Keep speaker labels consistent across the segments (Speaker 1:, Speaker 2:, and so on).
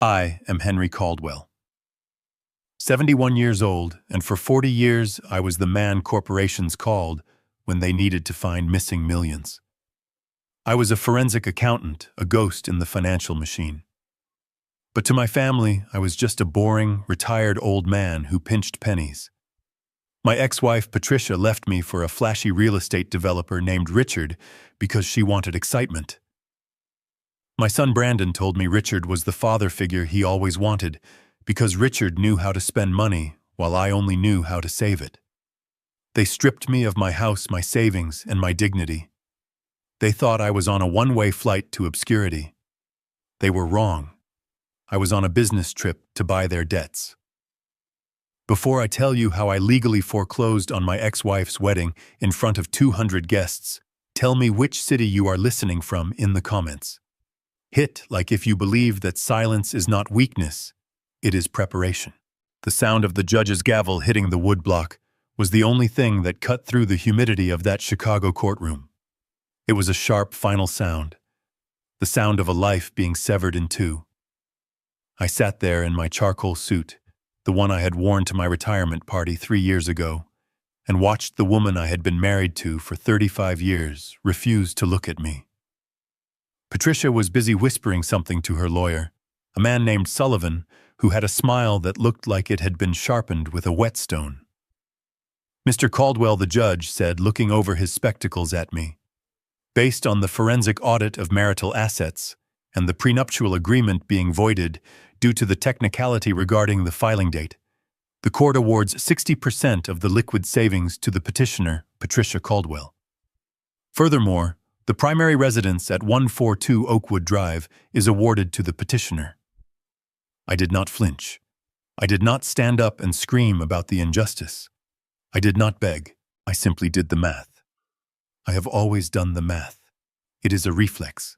Speaker 1: I am Henry Caldwell. 71 years old, and for 40 years I was the man corporations called when they needed to find missing millions. I was a forensic accountant, a ghost in the financial machine. But to my family, I was just a boring, retired old man who pinched pennies. My ex-wife Patricia left me for a flashy real estate developer named Richard because she wanted excitement. My son Brandon told me Richard was the father figure he always wanted because Richard knew how to spend money while I only knew how to save it. They stripped me of my house, my savings, and my dignity. They thought I was on a one-way flight to obscurity. They were wrong. I was on a business trip to buy their debts. Before I tell you how I legally foreclosed on my ex-wife's wedding in front of 200 guests, tell me which city you are listening from in the comments. Hit like if you believe that silence is not weakness, it is preparation. The sound of the judge's gavel hitting the woodblock was the only thing that cut through the humidity of that Chicago courtroom. It was a sharp final sound, the sound of a life being severed in two. I sat there in my charcoal suit, the one I had worn to my retirement party 3 years ago, and watched the woman I had been married to for 35 years refuse to look at me. Patricia was busy whispering something to her lawyer, a man named Sullivan, who had a smile that looked like it had been sharpened with a whetstone. Mr. Caldwell, the judge, said, looking over his spectacles at me, based on the forensic audit of marital assets and the prenuptial agreement being voided due to the technicality regarding the filing date, the court awards 60% of the liquid savings to the petitioner, Patricia Caldwell. Furthermore, the primary residence at 142 Oakwood Drive is awarded to the petitioner. I did not flinch. I did not stand up and scream about the injustice. I did not beg. I simply did the math. I have always done the math. It is a reflex.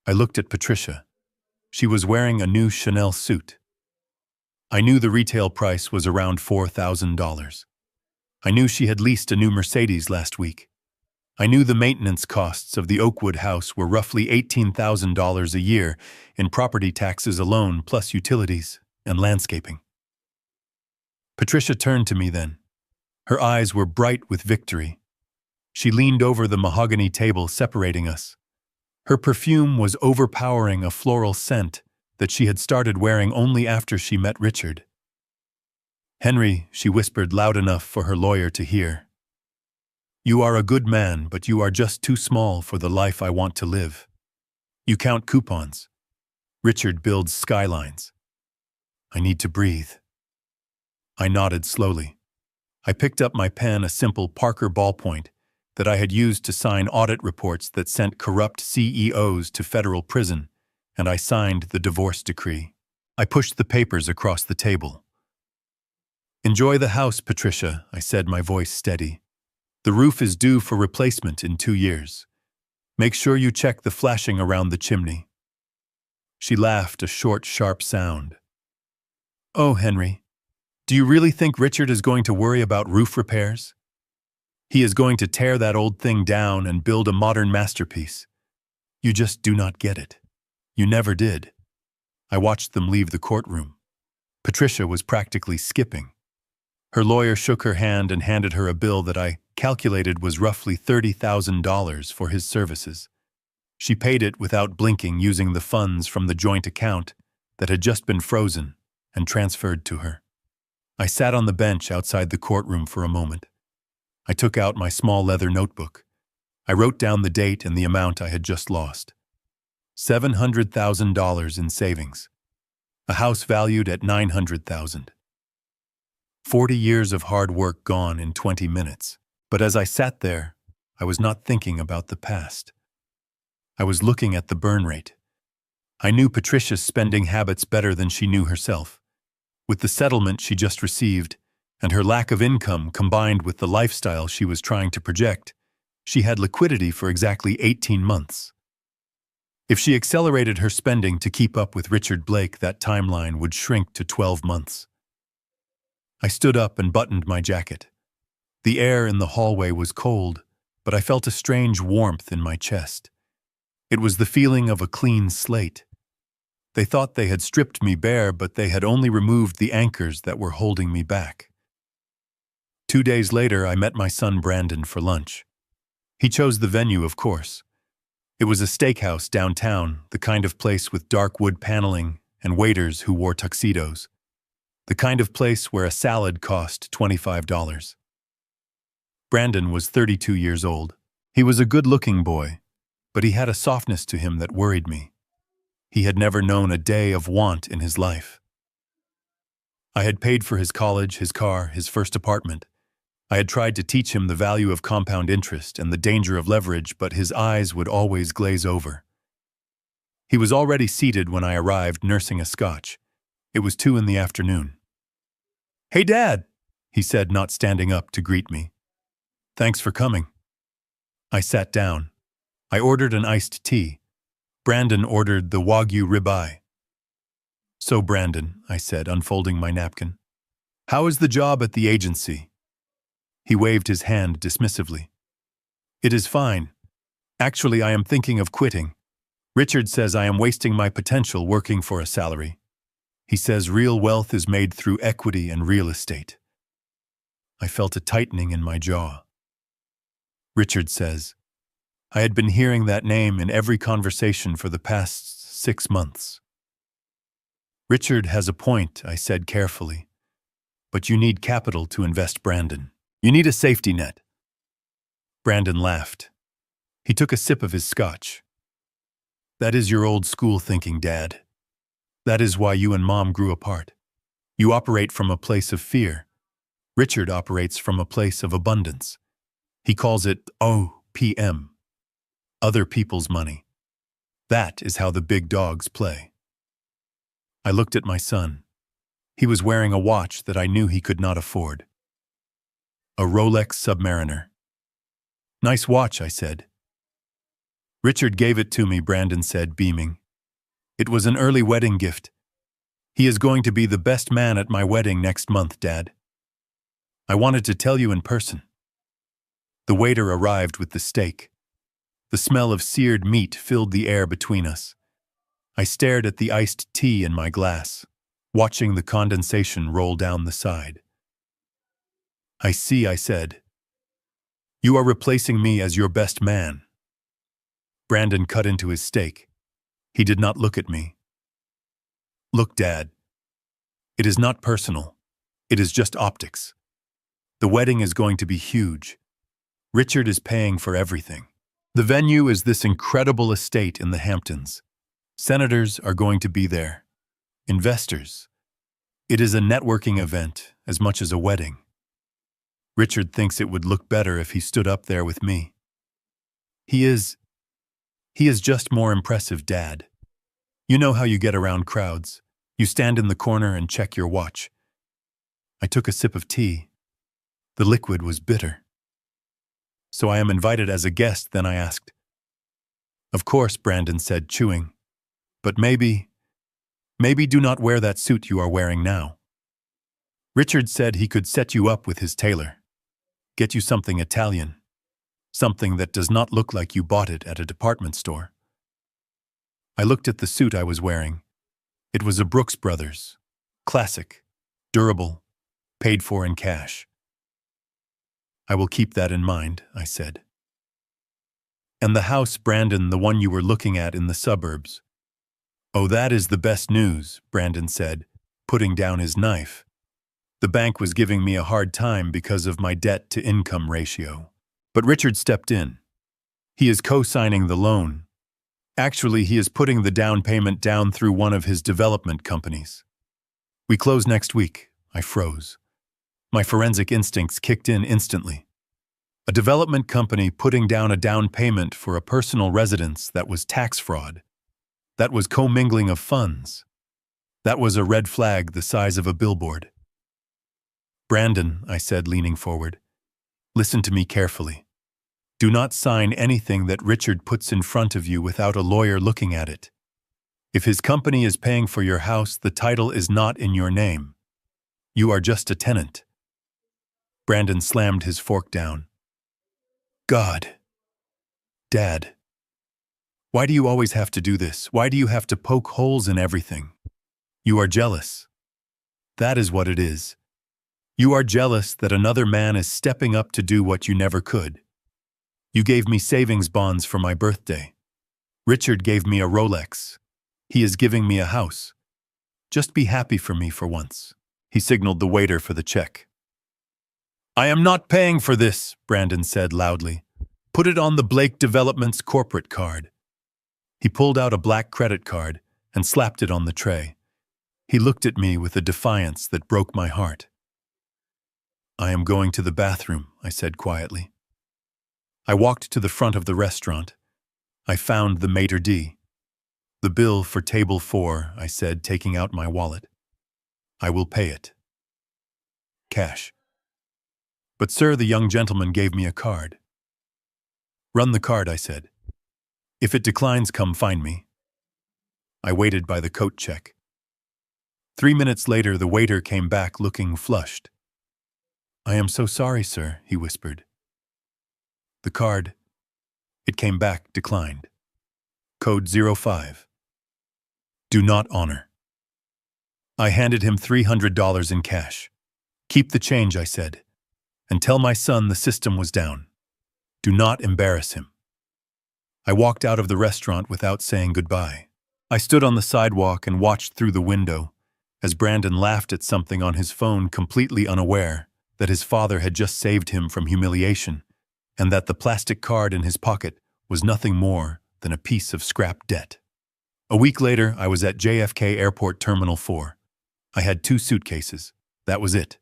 Speaker 1: I looked at Patricia. She was wearing a new Chanel suit. I knew the retail price was around $4,000. I knew she had leased a new Mercedes last week. I knew the maintenance costs of the Oakwood house were roughly $18,000 a year in property taxes alone, plus utilities and landscaping. Patricia turned to me then. Her eyes were bright with victory. She leaned over the mahogany table separating us. Her perfume was overpowering, a floral scent that she had started wearing only after she met Richard. "Henry," she whispered loud enough for her lawyer to hear. "You are a good man, but you are just too small for the life I want to live. You count coupons. Richard builds skylines. I need to breathe." I nodded slowly. I picked up my pen, a simple Parker ballpoint that I had used to sign audit reports that sent corrupt CEOs to federal prison, and I signed the divorce decree. I pushed the papers across the table. "Enjoy the house, Patricia," I said, my voice steady. "The roof is due for replacement in 2 years. Make sure you check the flashing around the chimney." She laughed, a short, sharp sound. "Oh, Henry, do you really think Richard is going to worry about roof repairs? He is going to tear that old thing down and build a modern masterpiece. You just do not get it. You never did." I watched them leave the courtroom. Patricia was practically skipping. Her lawyer shook her hand and handed her a bill that I calculated was roughly $30,000 for his services. She paid it without blinking, using the funds from the joint account that had just been frozen and transferred to her. I sat on the bench outside the courtroom for a moment. I took out my small leather notebook. I wrote down the date and the amount I had just lost. $700,000 in savings. A house valued at $900,000. 40 years of hard work gone in 20 minutes. But as I sat there, I was not thinking about the past. I was looking at the burn rate. I knew Patricia's spending habits better than she knew herself. With the settlement she just received, and her lack of income combined with the lifestyle she was trying to project, she had liquidity for exactly 18 months. If she accelerated her spending to keep up with Richard Blake, that timeline would shrink to 12 months. I stood up and buttoned my jacket. The air in the hallway was cold, but I felt a strange warmth in my chest. It was the feeling of a clean slate. They thought they had stripped me bare, but they had only removed the anchors that were holding me back. 2 days later, I met my son Brandon for lunch. He chose the venue, of course. It was a steakhouse downtown, the kind of place with dark wood paneling and waiters who wore tuxedos. The kind of place where a salad cost $25. Brandon was 32 years old. He was a good-looking boy, but he had a softness to him that worried me. He had never known a day of want in his life. I had paid for his college, his car, his first apartment. I had tried to teach him the value of compound interest and the danger of leverage, but his eyes would always glaze over. He was already seated when I arrived, nursing a scotch. It was 2 in the afternoon. "Hey, Dad," he said, not standing up to greet me. "Thanks for coming." I sat down. I ordered an iced tea. Brandon ordered the Wagyu ribeye. "So, Brandon," I said, unfolding my napkin, "how is the job at the agency?" He waved his hand dismissively. "It is fine. Actually, I am thinking of quitting. Richard says I am wasting my potential working for a salary. He says real wealth is made through equity and real estate." I felt a tightening in my jaw. Richard says. I had been hearing that name in every conversation for the past 6 months. "Richard has a point," I said carefully. "But you need capital to invest, Brandon. You need a safety net." Brandon laughed. He took a sip of his scotch. "That is your old school thinking, Dad. That is why you and Mom grew apart. You operate from a place of fear. Richard operates from a place of abundance. He calls it OPM. Other people's money. That is how the big dogs play." I looked at my son. He was wearing a watch that I knew he could not afford. A Rolex Submariner. "Nice watch," I said. "Richard gave it to me," Brandon said, beaming. "It was an early wedding gift. He is going to be the best man at my wedding next month, Dad. I wanted to tell you in person." The waiter arrived with the steak. The smell of seared meat filled the air between us. I stared at the iced tea in my glass, watching the condensation roll down the side. "I see," I said. "You are replacing me as your best man." Brandon cut into his steak. He did not look at me. "Look, Dad. It is not personal. It is just optics. The wedding is going to be huge. Richard is paying for everything. The venue is this incredible estate in the Hamptons. Senators are going to be there. Investors. It is a networking event as much as a wedding. Richard thinks it would look better if he stood up there with me. He is just more impressive, Dad. You know how you get around crowds. You stand in the corner and check your watch." I took a sip of tea. The liquid was bitter. "So I am invited as a guest," then I asked. "Of course," Brandon said, chewing. "But maybe do not wear that suit you are wearing now. Richard said he could set you up with his tailor. Get you something Italian. Something that does not look like you bought it at a department store." I looked at the suit I was wearing. It was a Brooks Brothers. Classic. Durable. Paid for in cash. "I will keep that in mind," I said. "And the house, Brandon, the one you were looking at in the suburbs." "Oh, that is the best news," Brandon said, putting down his knife. "The bank was giving me a hard time because of my debt-to-income ratio. But Richard stepped in. He is co-signing the loan. Actually, he is putting the down payment down through one of his development companies. We close next week." I froze. My forensic instincts kicked in instantly. A development company putting down a down payment for a personal residence that was tax fraud. That was commingling of funds. That was a red flag the size of a billboard. "Brandon," I said, leaning forward, "listen to me carefully. Do not sign anything that Richard puts in front of you without a lawyer looking at it. If his company is paying for your house, the title is not in your name. You are just a tenant." Brandon slammed his fork down. "God. Dad. Why do you always have to do this? Why do you have to poke holes in everything? You are jealous. That is what it is. You are jealous that another man is stepping up to do what you never could. You gave me savings bonds for my birthday. Richard gave me a Rolex. He is giving me a house. Just be happy for me for once. He signaled the waiter for the check. I am not paying for this, Brandon said loudly. Put it on the Blake Developments corporate card. He pulled out a black credit card and slapped it on the tray. He looked at me with a defiance that broke my heart. I am going to the bathroom, I said quietly. I walked to the front of the restaurant. I found the maitre d'. The bill for table 4, I said, taking out my wallet. I will pay it. Cash. But sir, the young gentleman gave me a card. Run the card, I said. If it declines, come find me. I waited by the coat check. 3 minutes later, the waiter came back looking flushed. I am so sorry, sir, he whispered. The card, it came back declined. Code 05. Do not honor. I handed him $300 in cash. Keep the change, I said, and tell my son the system was down. Do not embarrass him. I walked out of the restaurant without saying goodbye. I stood on the sidewalk and watched through the window as Brandon laughed at something on his phone, completely unaware that his father had just saved him from humiliation and that the plastic card in his pocket was nothing more than a piece of scrap debt. A week later, I was at JFK Airport Terminal 4. I had 2 suitcases. That was it.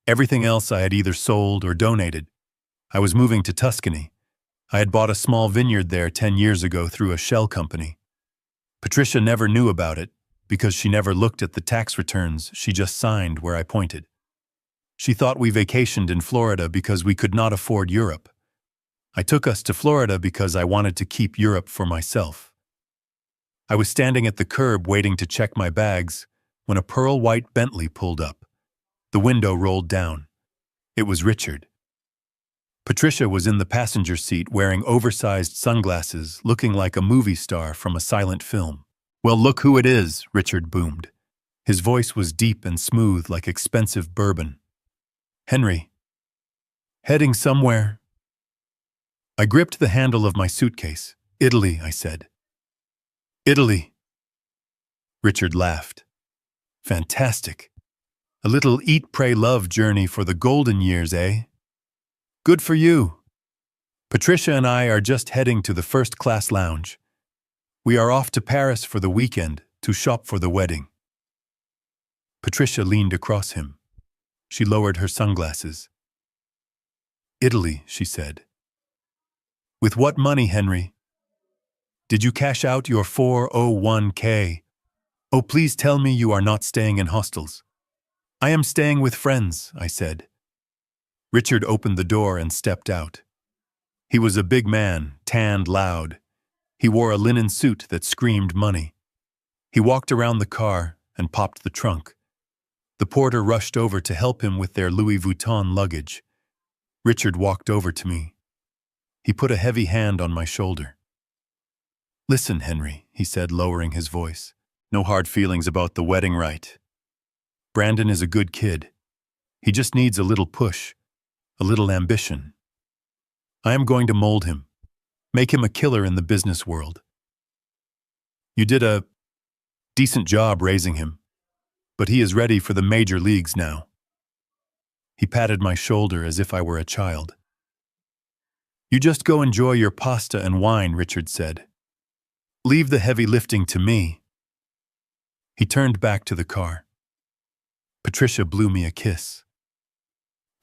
Speaker 1: Everything else I had either sold or donated. I was moving to Tuscany. I had bought a small vineyard there 10 years ago through a shell company. Patricia never knew about it because she never looked at the tax returns she just signed where I pointed. She thought we vacationed in Florida because we could not afford Europe. I took us to Florida because I wanted to keep Europe for myself. I was standing at the curb waiting to check my bags when a pearl-white Bentley pulled up. The window rolled down. It was Richard. Patricia was in the passenger seat wearing oversized sunglasses, looking like a movie star from a silent film. Well, look who it is, Richard boomed. His voice was deep and smooth like expensive bourbon. Henry. Heading somewhere? I gripped the handle of my suitcase. Italy, I said. Italy. Richard laughed. Fantastic. A little eat, pray, love journey for the golden years, eh? Good for you. Patricia and I are just heading to the first-class lounge. We are off to Paris for the weekend to shop for the wedding. Patricia leaned across him. She lowered her sunglasses. Italy, she said. With what money, Henry? Did you cash out your 401k? Oh, please tell me you are not staying in hostels. I am staying with friends, I said. Richard opened the door and stepped out. He was a big man, tanned loud. He wore a linen suit that screamed money. He walked around the car and popped the trunk. The porter rushed over to help him with their Louis Vuitton luggage. Richard walked over to me. He put a heavy hand on my shoulder. Listen, Henry, he said, lowering his voice. No hard feelings about the wedding rite. Brandon is a good kid. He just needs a little push, a little ambition. I am going to mold him, make him a killer in the business world. You did a decent job raising him, but he is ready for the major leagues now. He patted my shoulder as if I were a child. You just go enjoy your pasta and wine, Richard said. Leave the heavy lifting to me. He turned back to the car. Patricia blew me a kiss.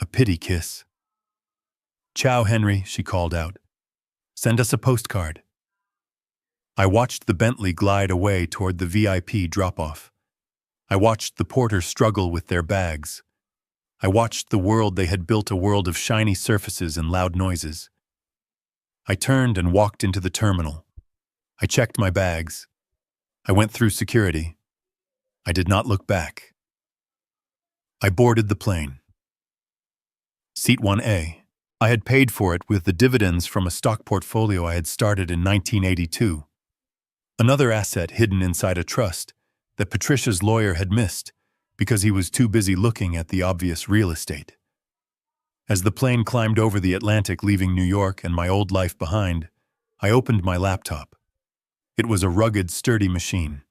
Speaker 1: A pity kiss. Ciao, Henry, she called out. Send us a postcard. I watched the Bentley glide away toward the VIP drop-off. I watched the porters struggle with their bags. I watched the world they had built, a world of shiny surfaces and loud noises. I turned and walked into the terminal. I checked my bags. I went through security. I did not look back. I boarded the plane. Seat 1A. I had paid for it with the dividends from a stock portfolio I had started in 1982. Another asset hidden inside a trust that Patricia's lawyer had missed because he was too busy looking at the obvious real estate. As the plane climbed over the Atlantic leaving New York and my old life behind, I opened my laptop. It was a rugged, sturdy machine.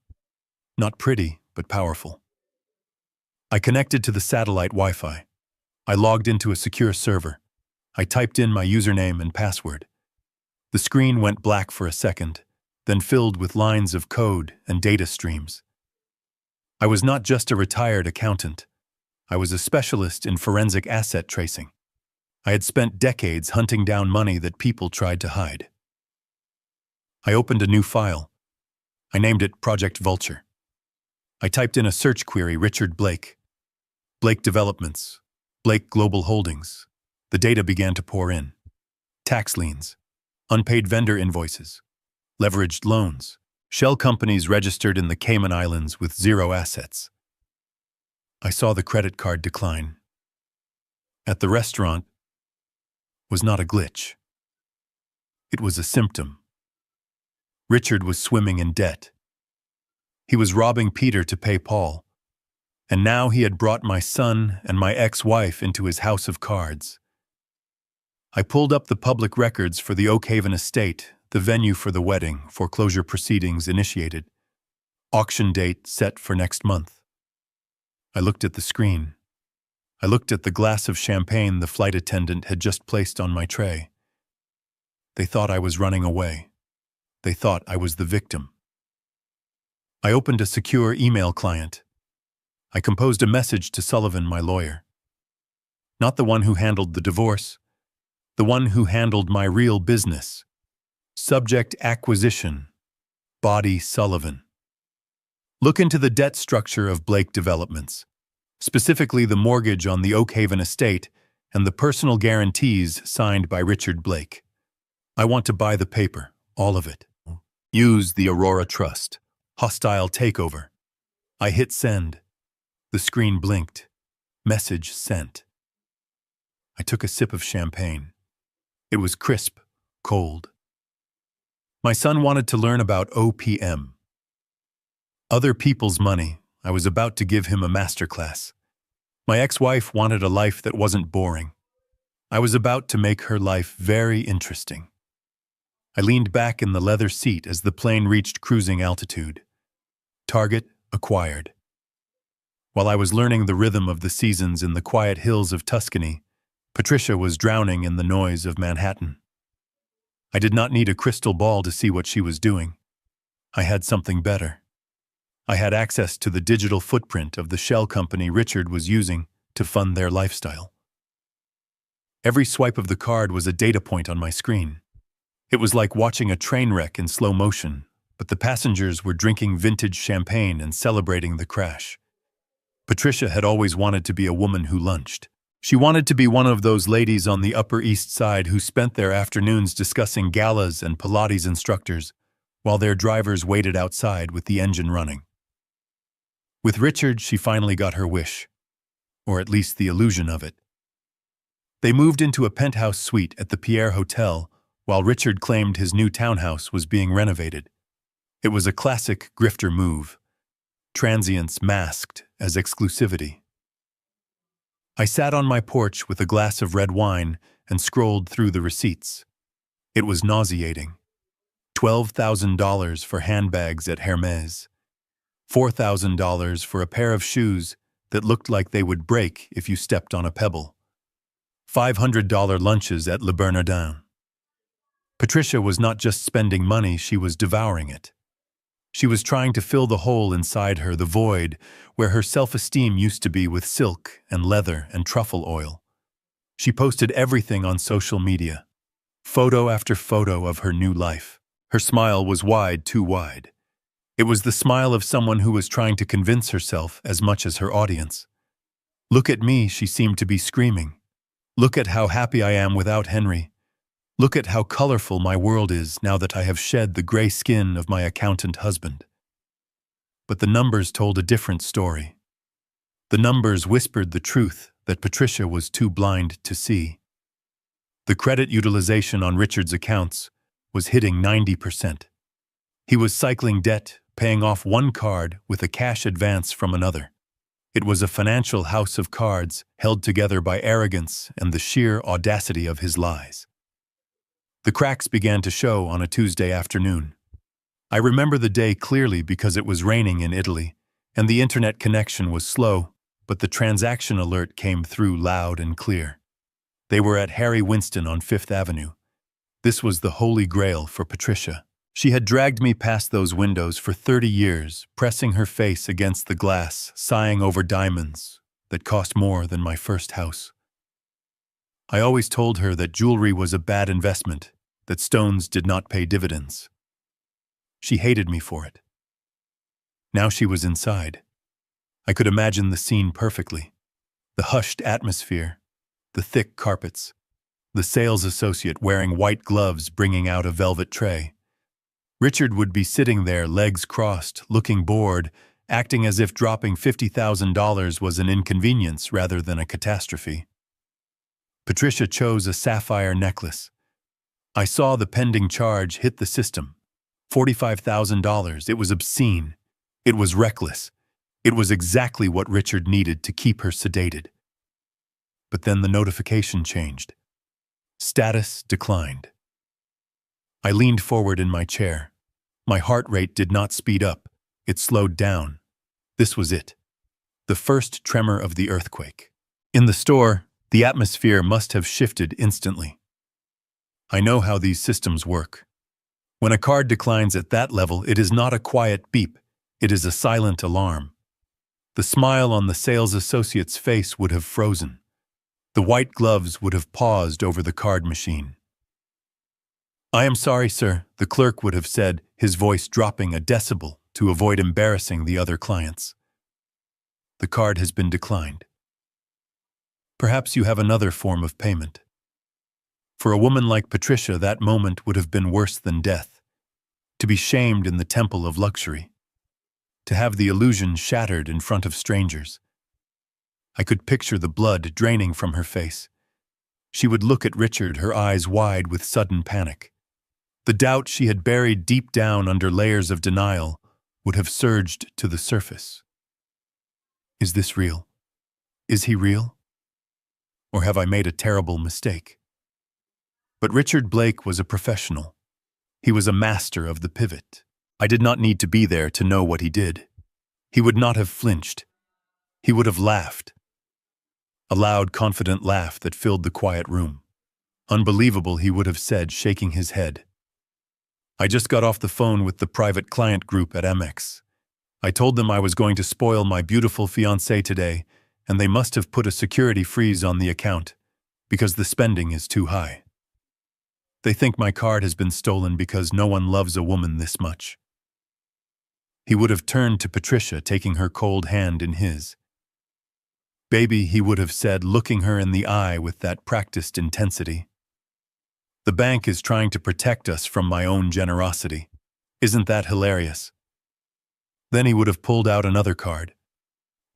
Speaker 1: Not pretty, but powerful. I connected to the satellite Wi-Fi. I logged into a secure server. I typed in my username and password. The screen went black for a second, then filled with lines of code and data streams. I was not just a retired accountant. I was a specialist in forensic asset tracing. I had spent decades hunting down money that people tried to hide. I opened a new file. I named it Project Vulture. I typed in a search query, Richard Blake. Blake Developments. Blake Global Holdings. The data began to pour in. Tax liens. Unpaid vendor invoices. Leveraged loans. Shell companies registered in the Cayman Islands with zero assets. I saw the credit card decline. At the restaurant was not a glitch. It was a symptom. Richard was swimming in debt. He was robbing Peter to pay Paul. And now he had brought my son and my ex-wife into his house of cards. I pulled up the public records for the Oak Haven estate, the venue for the wedding, foreclosure proceedings initiated. Auction date set for next month. I looked at the screen. I looked at the glass of champagne the flight attendant had just placed on my tray. They thought I was running away. They thought I was the victim. I opened a secure email client. I composed a message to Sullivan, my lawyer. Not the one who handled the divorce, the one who handled my real business. Subject acquisition. Body Sullivan. Look into the debt structure of Blake Developments, specifically the mortgage on the Oak Haven estate and the personal guarantees signed by Richard Blake. I want to buy the paper, all of it. Use the Aurora Trust. Hostile takeover. I hit send. The screen blinked. Message sent. I took a sip of champagne. It was crisp, cold. My son wanted to learn about OPM. Other people's money. I was about to give him a masterclass. My ex-wife wanted a life that wasn't boring. I was about to make her life very interesting. I leaned back in the leather seat as the plane reached cruising altitude. Target acquired. While I was learning the rhythm of the seasons in the quiet hills of Tuscany, Patricia was drowning in the noise of Manhattan. I did not need a crystal ball to see what she was doing. I had something better. I had access to the digital footprint of the shell company Richard was using to fund their lifestyle. Every swipe of the card was a data point on my screen. It was like watching a train wreck in slow motion, but the passengers were drinking vintage champagne and celebrating the crash. Patricia had always wanted to be a woman who lunched. She wanted to be one of those ladies on the Upper East Side who spent their afternoons discussing galas and Pilates instructors while their drivers waited outside with the engine running. With Richard, she finally got her wish, or at least the illusion of it. They moved into a penthouse suite at the Pierre Hotel while Richard claimed his new townhouse was being renovated. It was a classic grifter move. Transience masked as exclusivity. I sat on my porch with a glass of red wine and scrolled through the receipts. It was nauseating. $12,000 for handbags at Hermes. $4,000 for a pair of shoes that looked like they would break if you stepped on a pebble. $500 lunches at Le Bernardin. Patricia was not just spending money, she was devouring it. She was trying to fill the hole inside her, the void, where her self-esteem used to be, with silk and leather and truffle oil. She posted everything on social media, photo after photo of her new life. Her smile was wide, too wide. It was the smile of someone who was trying to convince herself as much as her audience. Look at me, she seemed to be screaming. Look at how happy I am without Henry. Look at how colorful my world is now that I have shed the gray skin of my accountant husband. But the numbers told a different story. The numbers whispered the truth that Patricia was too blind to see. The credit utilization on Richard's accounts was hitting 90%. He was cycling debt, paying off one card with a cash advance from another. It was a financial house of cards held together by arrogance and the sheer audacity of his lies. The cracks began to show on a Tuesday afternoon. I remember the day clearly because it was raining in Italy, and the internet connection was slow, but the transaction alert came through loud and clear. They were at Harry Winston on Fifth Avenue. This was the holy grail for Patricia. She had dragged me past those windows for 30 years, pressing her face against the glass, sighing over diamonds that cost more than my first house. I always told her that jewelry was a bad investment, that stones did not pay dividends. She hated me for it. Now she was inside. I could imagine the scene perfectly. The hushed atmosphere, the thick carpets, the sales associate wearing white gloves bringing out a velvet tray. Richard would be sitting there, legs crossed, looking bored, acting as if dropping $50,000 was an inconvenience rather than a catastrophe. Patricia chose a sapphire necklace. I saw the pending charge hit the system. $45,000. It was obscene. It was reckless. It was exactly what Richard needed to keep her sedated. But then the notification changed. Status declined. I leaned forward in my chair. My heart rate did not speed up. It slowed down. This was it. The first tremor of the earthquake. In the store, the atmosphere must have shifted instantly. I know how these systems work. When a card declines at that level, it is not a quiet beep. It is a silent alarm. The smile on the sales associate's face would have frozen. The white gloves would have paused over the card machine. "I am sorry, sir," the clerk would have said, his voice dropping a decibel to avoid embarrassing the other clients. "The card has been declined. Perhaps you have another form of payment." For a woman like Patricia, that moment would have been worse than death. To be shamed in the temple of luxury. To have the illusion shattered in front of strangers. I could picture the blood draining from her face. She would look at Richard, her eyes wide with sudden panic. The doubt she had buried deep down under layers of denial would have surged to the surface. Is this real? Is he real? Or have I made a terrible mistake? But Richard Blake was a professional. He was a master of the pivot. I did not need to be there to know what he did. He would not have flinched. He would have laughed. A loud, confident laugh that filled the quiet room. Unbelievable, he would have said, shaking his head. I just got off the phone with the private client group at Amex. I told them I was going to spoil my beautiful fiancée today, and they must have put a security freeze on the account, because the spending is too high. They think my card has been stolen because no one loves a woman this much. He would have turned to Patricia, taking her cold hand in his. "Baby," he would have said, looking her in the eye with that practiced intensity. "The bank is trying to protect us from my own generosity. Isn't that hilarious?" Then he would have pulled out another card.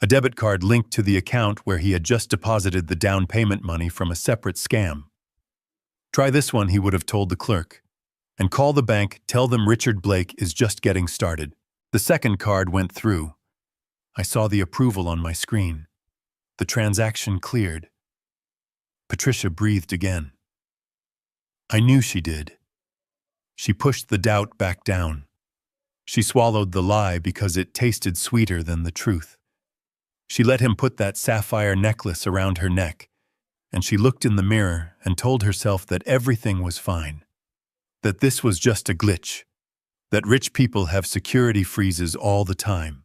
Speaker 1: A debit card linked to the account where he had just deposited the down payment money from a separate scam. "Try this one," he would have told the clerk. "And call the bank, tell them Richard Blake is just getting started." The second card went through. I saw the approval on my screen. The transaction cleared. Patricia breathed again. I knew she did. She pushed the doubt back down. She swallowed the lie because it tasted sweeter than the truth. She let him put that sapphire necklace around her neck, and she looked in the mirror and told herself that everything was fine, that this was just a glitch, that rich people have security freezes all the time.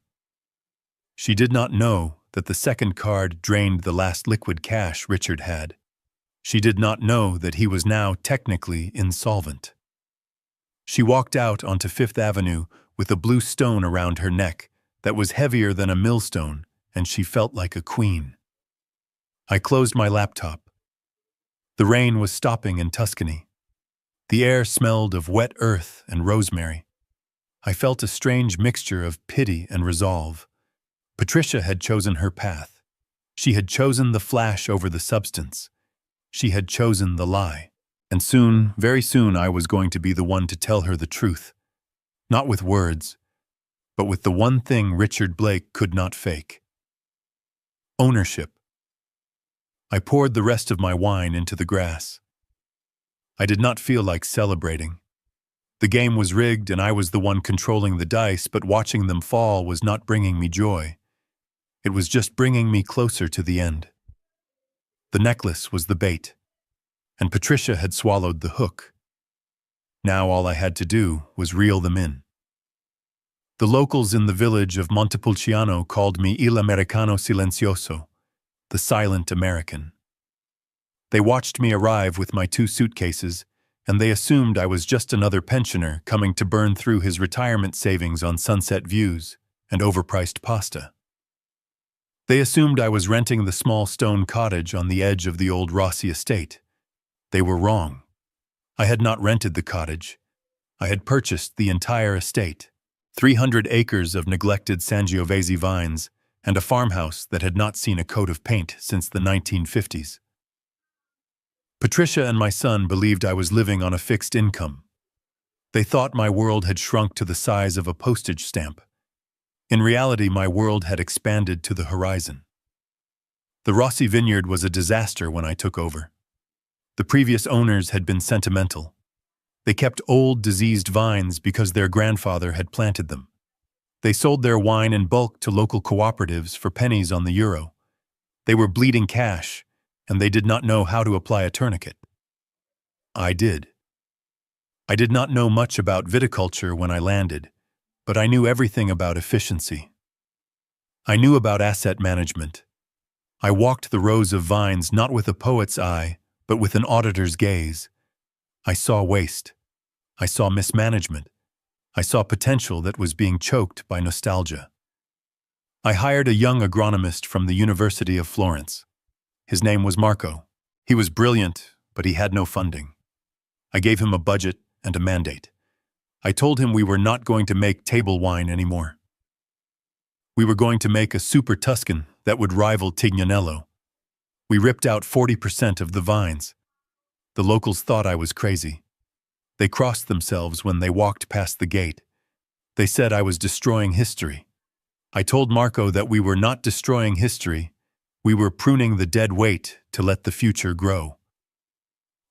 Speaker 1: She did not know that the second card drained the last liquid cash Richard had. She did not know that he was now technically insolvent. She walked out onto Fifth Avenue with a blue stone around her neck that was heavier than a millstone, and she felt like a queen. I closed my laptop. The rain was stopping in Tuscany. The air smelled of wet earth and rosemary. I felt a strange mixture of pity and resolve. Patricia had chosen her path. She had chosen the flash over the substance. She had chosen the lie. And soon, very soon, I was going to be the one to tell her the truth. not with words, but with the one thing Richard Blake could not fake: ownership. I poured the rest of my wine into the grass. I did not feel like celebrating. The game was rigged and I was the one controlling the dice, but watching them fall was not bringing me joy. It was just bringing me closer to the end. The necklace was the bait, and Patricia had swallowed the hook. Now all I had to do was reel them in. The locals in the village of Montepulciano called me Il Americano Silencioso, the silent American. They watched me arrive with my 2 suitcases, and they assumed I was just another pensioner coming to burn through his retirement savings on sunset views and overpriced pasta. They assumed I was renting the small stone cottage on the edge of the old Rossi estate. They were wrong. I had not rented the cottage. I had purchased the entire estate, 300 acres of neglected Sangiovese vines, and a farmhouse that had not seen a coat of paint since the 1950s. Patricia and my son believed I was living on a fixed income. They thought my world had shrunk to the size of a postage stamp. In reality, my world had expanded to the horizon. The Rossi vineyard was a disaster when I took over. The previous owners had been sentimental. They kept old, diseased vines because their grandfather had planted them. They sold their wine in bulk to local cooperatives for pennies on the euro. They were bleeding cash, and they did not know how to apply a tourniquet. I did. I did not know much about viticulture when I landed, but I knew everything about efficiency. I knew about asset management. I walked the rows of vines not with a poet's eye, but with an auditor's gaze. I saw waste. I saw mismanagement. I saw potential that was being choked by nostalgia. I hired a young agronomist from the University of Florence. His name was Marco. He was brilliant, but he had no funding. I gave him a budget and a mandate. I told him we were not going to make table wine anymore. We were going to make a super Tuscan that would rival Tignanello. We ripped out 40% of the vines. The locals thought I was crazy. They crossed themselves when they walked past the gate. They said I was destroying history. I told Marco that we were not destroying history. We were pruning the dead weight to let the future grow.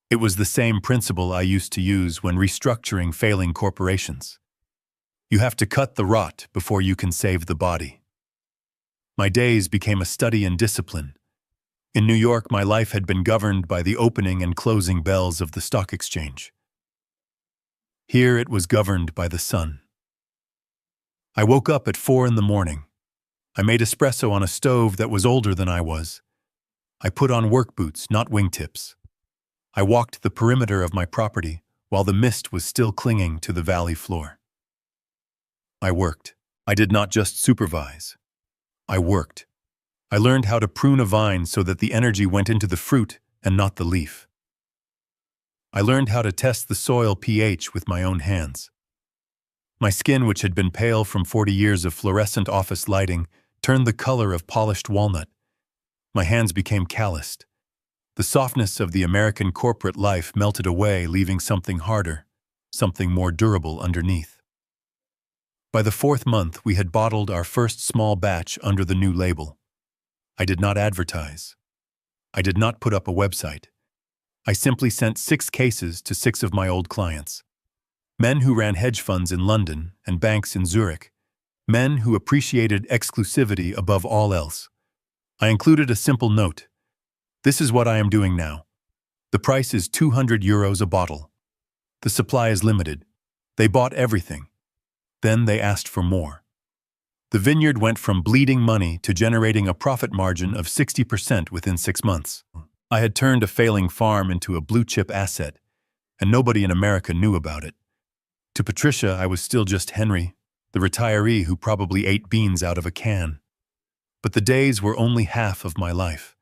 Speaker 1: It was the same principle I used to use when restructuring failing corporations. You have to cut the rot before you can save the body. My days became a study in discipline. In New York, my life had been governed by the opening and closing bells of the stock exchange. Here it was governed by the sun. I woke up at 4 a.m. I made espresso on a stove that was older than I was. I put on work boots, not wingtips. I walked the perimeter of my property while the mist was still clinging to the valley floor. I worked. I did not just supervise. I worked. I learned how to prune a vine so that the energy went into the fruit and not the leaf. I learned how to test the soil pH with my own hands. My skin, which had been pale from 40 years of fluorescent office lighting, turned the color of polished walnut. My hands became calloused. The softness of the American corporate life melted away, leaving something harder, something more durable underneath. By the 4th month, we had bottled our first small batch under the new label. I did not advertise. I did not put up a website. I simply sent 6 cases to 6 of my old clients. Men who ran hedge funds in London and banks in Zurich. Men who appreciated exclusivity above all else. I included a simple note. This is what I am doing now. The price is €200 a bottle. The supply is limited. They bought everything. Then they asked for more. The vineyard went from bleeding money to generating a profit margin of 60% within 6 months. I had turned a failing farm into a blue-chip asset, and nobody in America knew about it. To Patricia, I was still just Henry, the retiree who probably ate beans out of a can. But the days were only half of my life.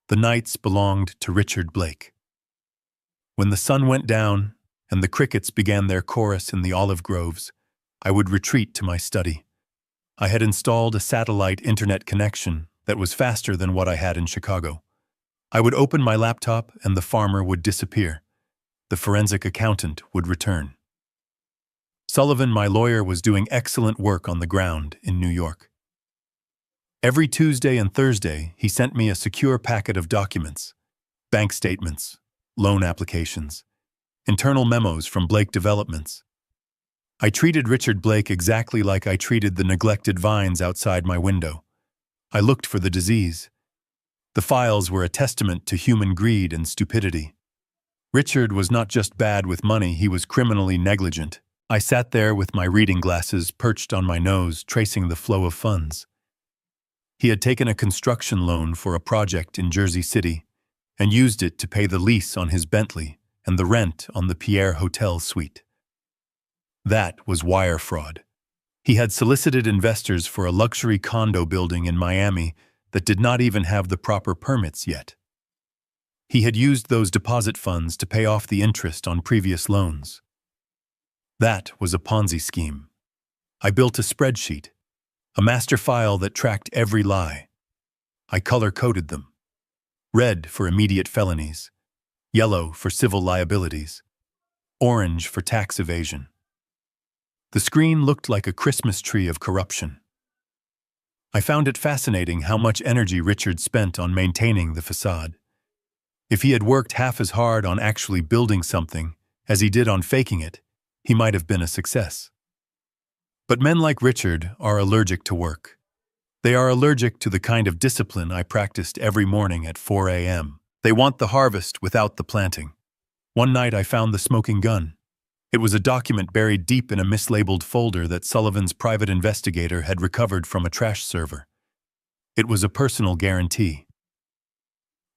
Speaker 1: The nights belonged to Richard Blake. When the sun went down and the crickets began their chorus in the olive groves, I would retreat to my study. I had installed a satellite internet connection that was faster than what I had in Chicago. I would open my laptop and the farmer would disappear. The forensic accountant would return. Sullivan, my lawyer, was doing excellent work on the ground in New York. Every Tuesday and Thursday, he sent me a secure packet of documents, bank statements, loan applications, internal memos from Blake Developments. I treated Richard Blake exactly like I treated the neglected vines outside my window. I looked for the disease. The files were a testament to human greed and stupidity. Richard was not just bad with money, he was criminally negligent. I sat there with my reading glasses perched on my nose, tracing the flow of funds. He had taken a construction loan for a project in Jersey City and used it to pay the lease on his Bentley and the rent on the Pierre Hotel suite. That was wire fraud. He had solicited investors for a luxury condo building in Miami that did not even have the proper permits yet. He had used those deposit funds to pay off the interest on previous loans. That was a Ponzi scheme. I built a spreadsheet, a master file that tracked every lie. I color-coded them. Red for immediate felonies, yellow for civil liabilities, orange for tax evasion. The screen looked like a Christmas tree of corruption. I found it fascinating how much energy Richard spent on maintaining the facade. If he had worked half as hard on actually building something as he did on faking it, he might have been a success. But men like Richard are allergic to work. They are allergic to the kind of discipline I practiced every morning at 4 a.m. They want the harvest without the planting. One night I found the smoking gun. It was a document buried deep in a mislabeled folder that Sullivan's private investigator had recovered from a trash server. It was a personal guarantee.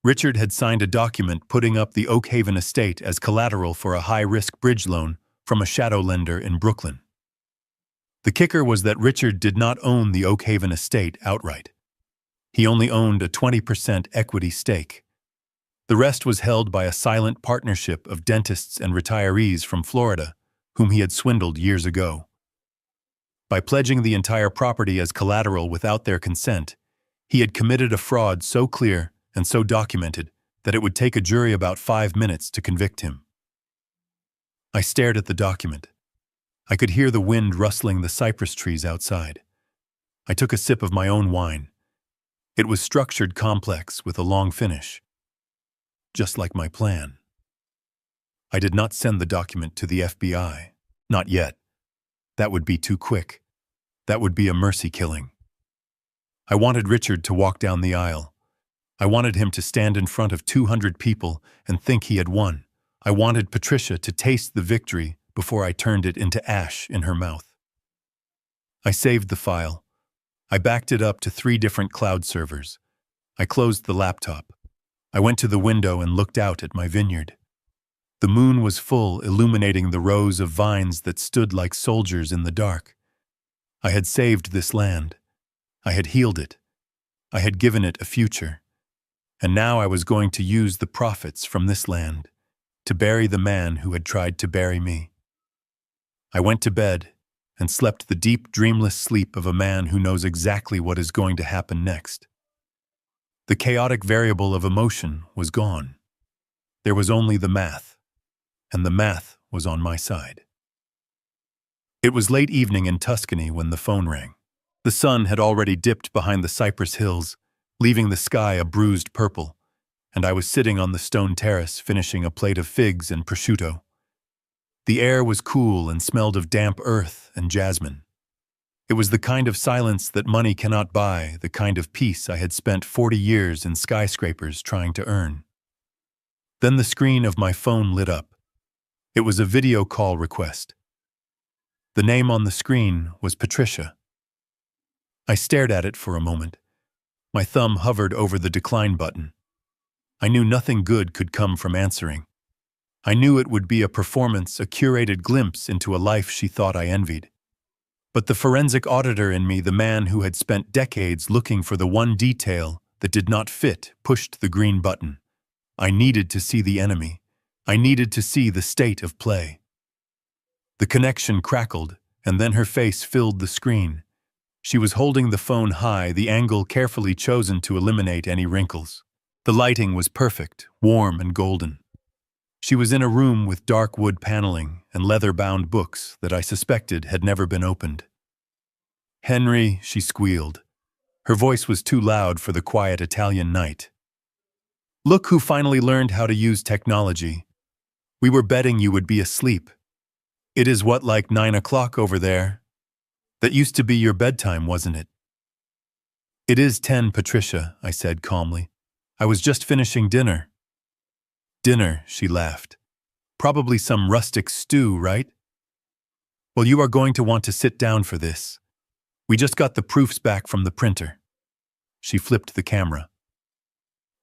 Speaker 1: Richard had signed a document putting up the Oak Haven estate as collateral for a high-risk bridge loan from a shadow lender in Brooklyn. The kicker was that Richard did not own the Oak Haven estate outright. He only owned a 20% equity stake. The rest was held by a silent partnership of dentists and retirees from Florida, whom he had swindled years ago. By pledging the entire property as collateral without their consent, he had committed a fraud so clear and so documented that it would take a jury about 5 minutes to convict him. I stared at the document. I could hear the wind rustling the cypress trees outside. I took a sip of my own wine. It was structured complex with a long finish. Just like my plan. I did not send the document to the FBI. Not yet. That would be too quick. That would be a mercy killing. I wanted Richard to walk down the aisle. I wanted him to stand in front of 200 people and think he had won. I wanted Patricia to taste the victory before I turned it into ash in her mouth. I saved the file. I backed it up to 3 different cloud servers. I closed the laptop. I went to the window and looked out at my vineyard. The moon was full, illuminating the rows of vines that stood like soldiers in the dark. I had saved this land. I had healed it. I had given it a future. And now I was going to use the profits from this land to bury the man who had tried to bury me. I went to bed and slept the deep, dreamless sleep of a man who knows exactly what is going to happen next. The chaotic variable of emotion was gone. There was only the math, and the math was on my side. It was late evening in Tuscany when the phone rang. The sun had already dipped behind the Cypress hills, leaving the sky a bruised purple, and I was sitting on the stone terrace finishing a plate of figs and prosciutto. The air was cool and smelled of damp earth and jasmine. It was the kind of silence that money cannot buy, the kind of peace I had spent 40 years in skyscrapers trying to earn. Then the screen of my phone lit up. It was a video call request. The name on the screen was Patricia. I stared at it for a moment. My thumb hovered over the decline button. I knew nothing good could come from answering. I knew it would be a performance, a curated glimpse into a life she thought I envied. But the forensic auditor in me, the man who had spent decades looking for the one detail that did not fit, pushed the green button. I needed to see the enemy. I needed to see the state of play. The connection crackled, and then her face filled the screen. She was holding the phone high, the angle carefully chosen to eliminate any wrinkles. The lighting was perfect, warm and golden. She was in a room with dark wood paneling and leather-bound books that I suspected had never been opened. "Henry," she squealed. Her voice was too loud for the quiet Italian night. "Look who finally learned how to use technology. We were betting you would be asleep. It is what, like 9 o'clock over there? That used to be your bedtime, wasn't it?" "It is 10, Patricia," I said calmly. "I was just finishing dinner." "Dinner," she laughed. "Probably some rustic stew, right? Well, you are going to want to sit down for this. We just got the proofs back from the printer." She flipped the camera.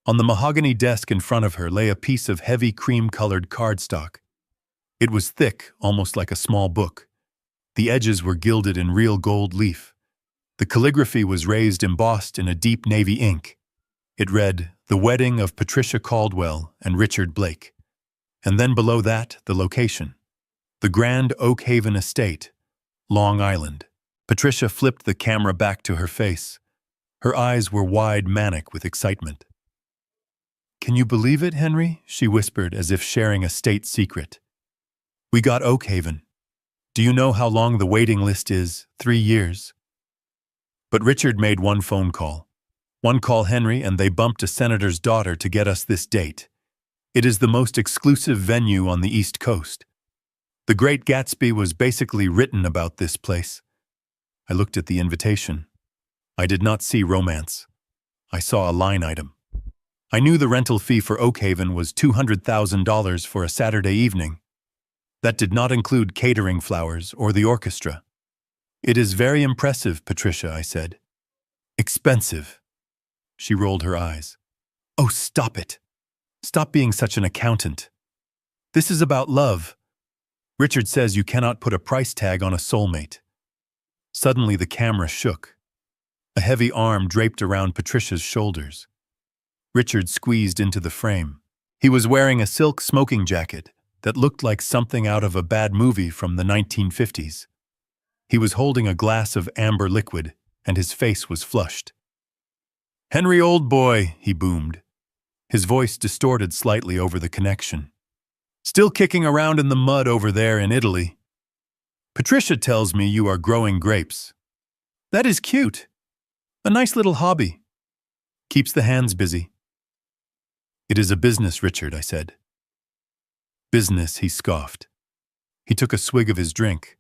Speaker 1: On the mahogany desk in front of her lay a piece of heavy cream-colored cardstock. It was thick, almost like a small book. The edges were gilded in real gold leaf. The calligraphy was raised embossed in a deep navy ink. It read, "The Wedding of Patricia Caldwell and Richard Blake." And then below that, the location. The Grand Oak Haven Estate, Long Island. Patricia flipped the camera back to her face. Her eyes were wide, manic with excitement. "Can you believe it, Henry?" she whispered as if sharing a state secret. "We got Oak Haven. Do you know how long the waiting list is? 3 years. But Richard made one phone call. One call, Henry, and they bumped a senator's daughter to get us this date. It is the most exclusive venue on the East Coast. The Great Gatsby was basically written about this place." I looked at the invitation. I did not see romance. I saw a line item. I knew the rental fee for Oak Haven was $200,000 for a Saturday evening. That did not include catering, flowers, or the orchestra. "It is very impressive, Patricia," I said. "Expensive." She rolled her eyes. "Oh, stop it. Stop being such an accountant. This is about love. Richard says you cannot put a price tag on a soulmate." Suddenly the camera shook. A heavy arm draped around Patricia's shoulders. Richard squeezed into the frame. He was wearing a silk smoking jacket that looked like something out of a bad movie from the 1950s. He was holding a glass of amber liquid, and his face was flushed. "Henry, old boy," he boomed. His voice distorted slightly over the connection. "Still kicking around in the mud over there in Italy. Patricia tells me you are growing grapes. That is cute. A nice little hobby. Keeps the hands busy." "It is a business, Richard," I said. "Business," he scoffed. He took a swig of his drink.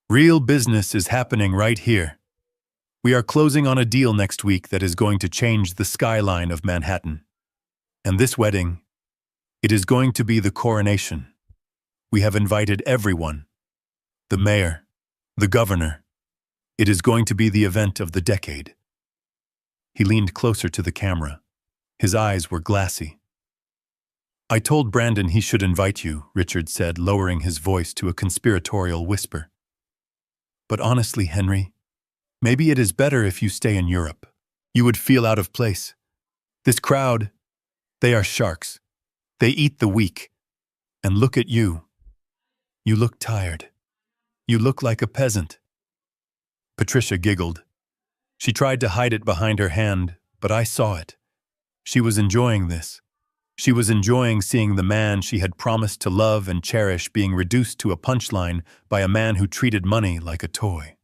Speaker 1: "Real business is happening right here. We are closing on a deal next week that is going to change the skyline of Manhattan. And this wedding, it is going to be the coronation. We have invited everyone. The mayor, the governor. It is going to be the event of the decade." He leaned closer to the camera. His eyes were glassy. "I told Brandon he should invite you," Richard said, lowering his voice to a conspiratorial whisper. "But honestly, Henry, maybe it is better if you stay in Europe. You would feel out of place. This crowd, they are sharks. They eat the weak. And look at you. You look tired. You look like a peasant." Patricia giggled. She tried to hide it behind her hand, but I saw it. She was enjoying this. She was enjoying seeing the man she had promised to love and cherish being reduced to a punchline by a man who treated money like a toy.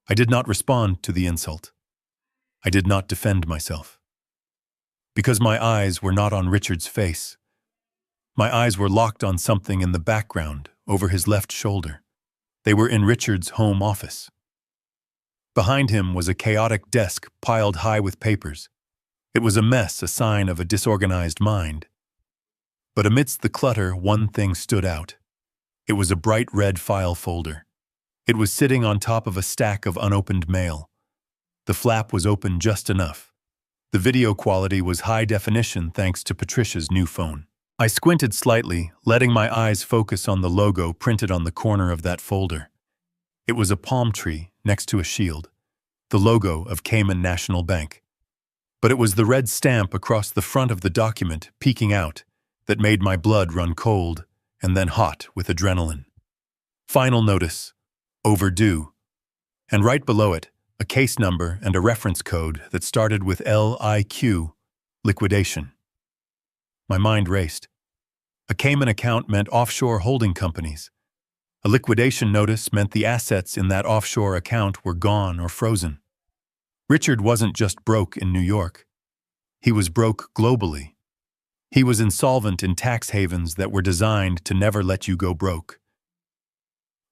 Speaker 1: I did not respond to the insult. I did not defend myself. Because my eyes were not on Richard's face. My eyes were locked on something in the background, over his left shoulder. They were in Richard's home office. Behind him was a chaotic desk piled high with papers. It was a mess, a sign of a disorganized mind. But amidst the clutter, one thing stood out. It was a bright red file folder. It was sitting on top of a stack of unopened mail. The flap was open just enough. The video quality was high definition thanks to Patricia's new phone. I squinted slightly, letting my eyes focus on the logo printed on the corner of that folder. It was a palm tree next to a shield, the logo of Cayman National Bank. But it was the red stamp across the front of the document peeking out that made my blood run cold and then hot with adrenaline. Final notice, overdue. And right below it, a case number and a reference code that started with LIQ, liquidation. My mind raced. A Cayman account meant offshore holding companies. A liquidation notice meant the assets in that offshore account were gone or frozen. Richard wasn't just broke in New York. He was broke globally. He was insolvent in tax havens that were designed to never let you go broke.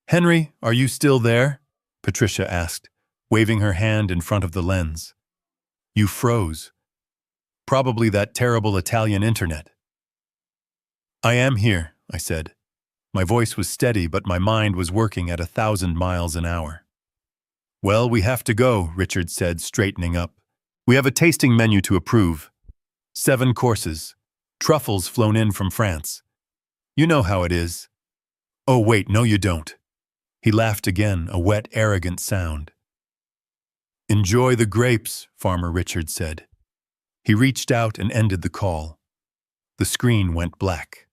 Speaker 1: "Henry, are you still there?" Patricia asked, waving her hand in front of the lens. "You froze. Probably that terrible Italian internet." "I am here," I said. My voice was steady, but my mind was working at 1,000 miles an hour. "Well, we have to go," Richard said, straightening up. "We have a tasting menu to approve. 7 courses. Truffles flown in from France. You know how it is." "Oh, wait, no you don't." He laughed again, a wet, arrogant sound. "Enjoy the grapes," Farmer Richard said. He reached out and ended the call. The screen went black.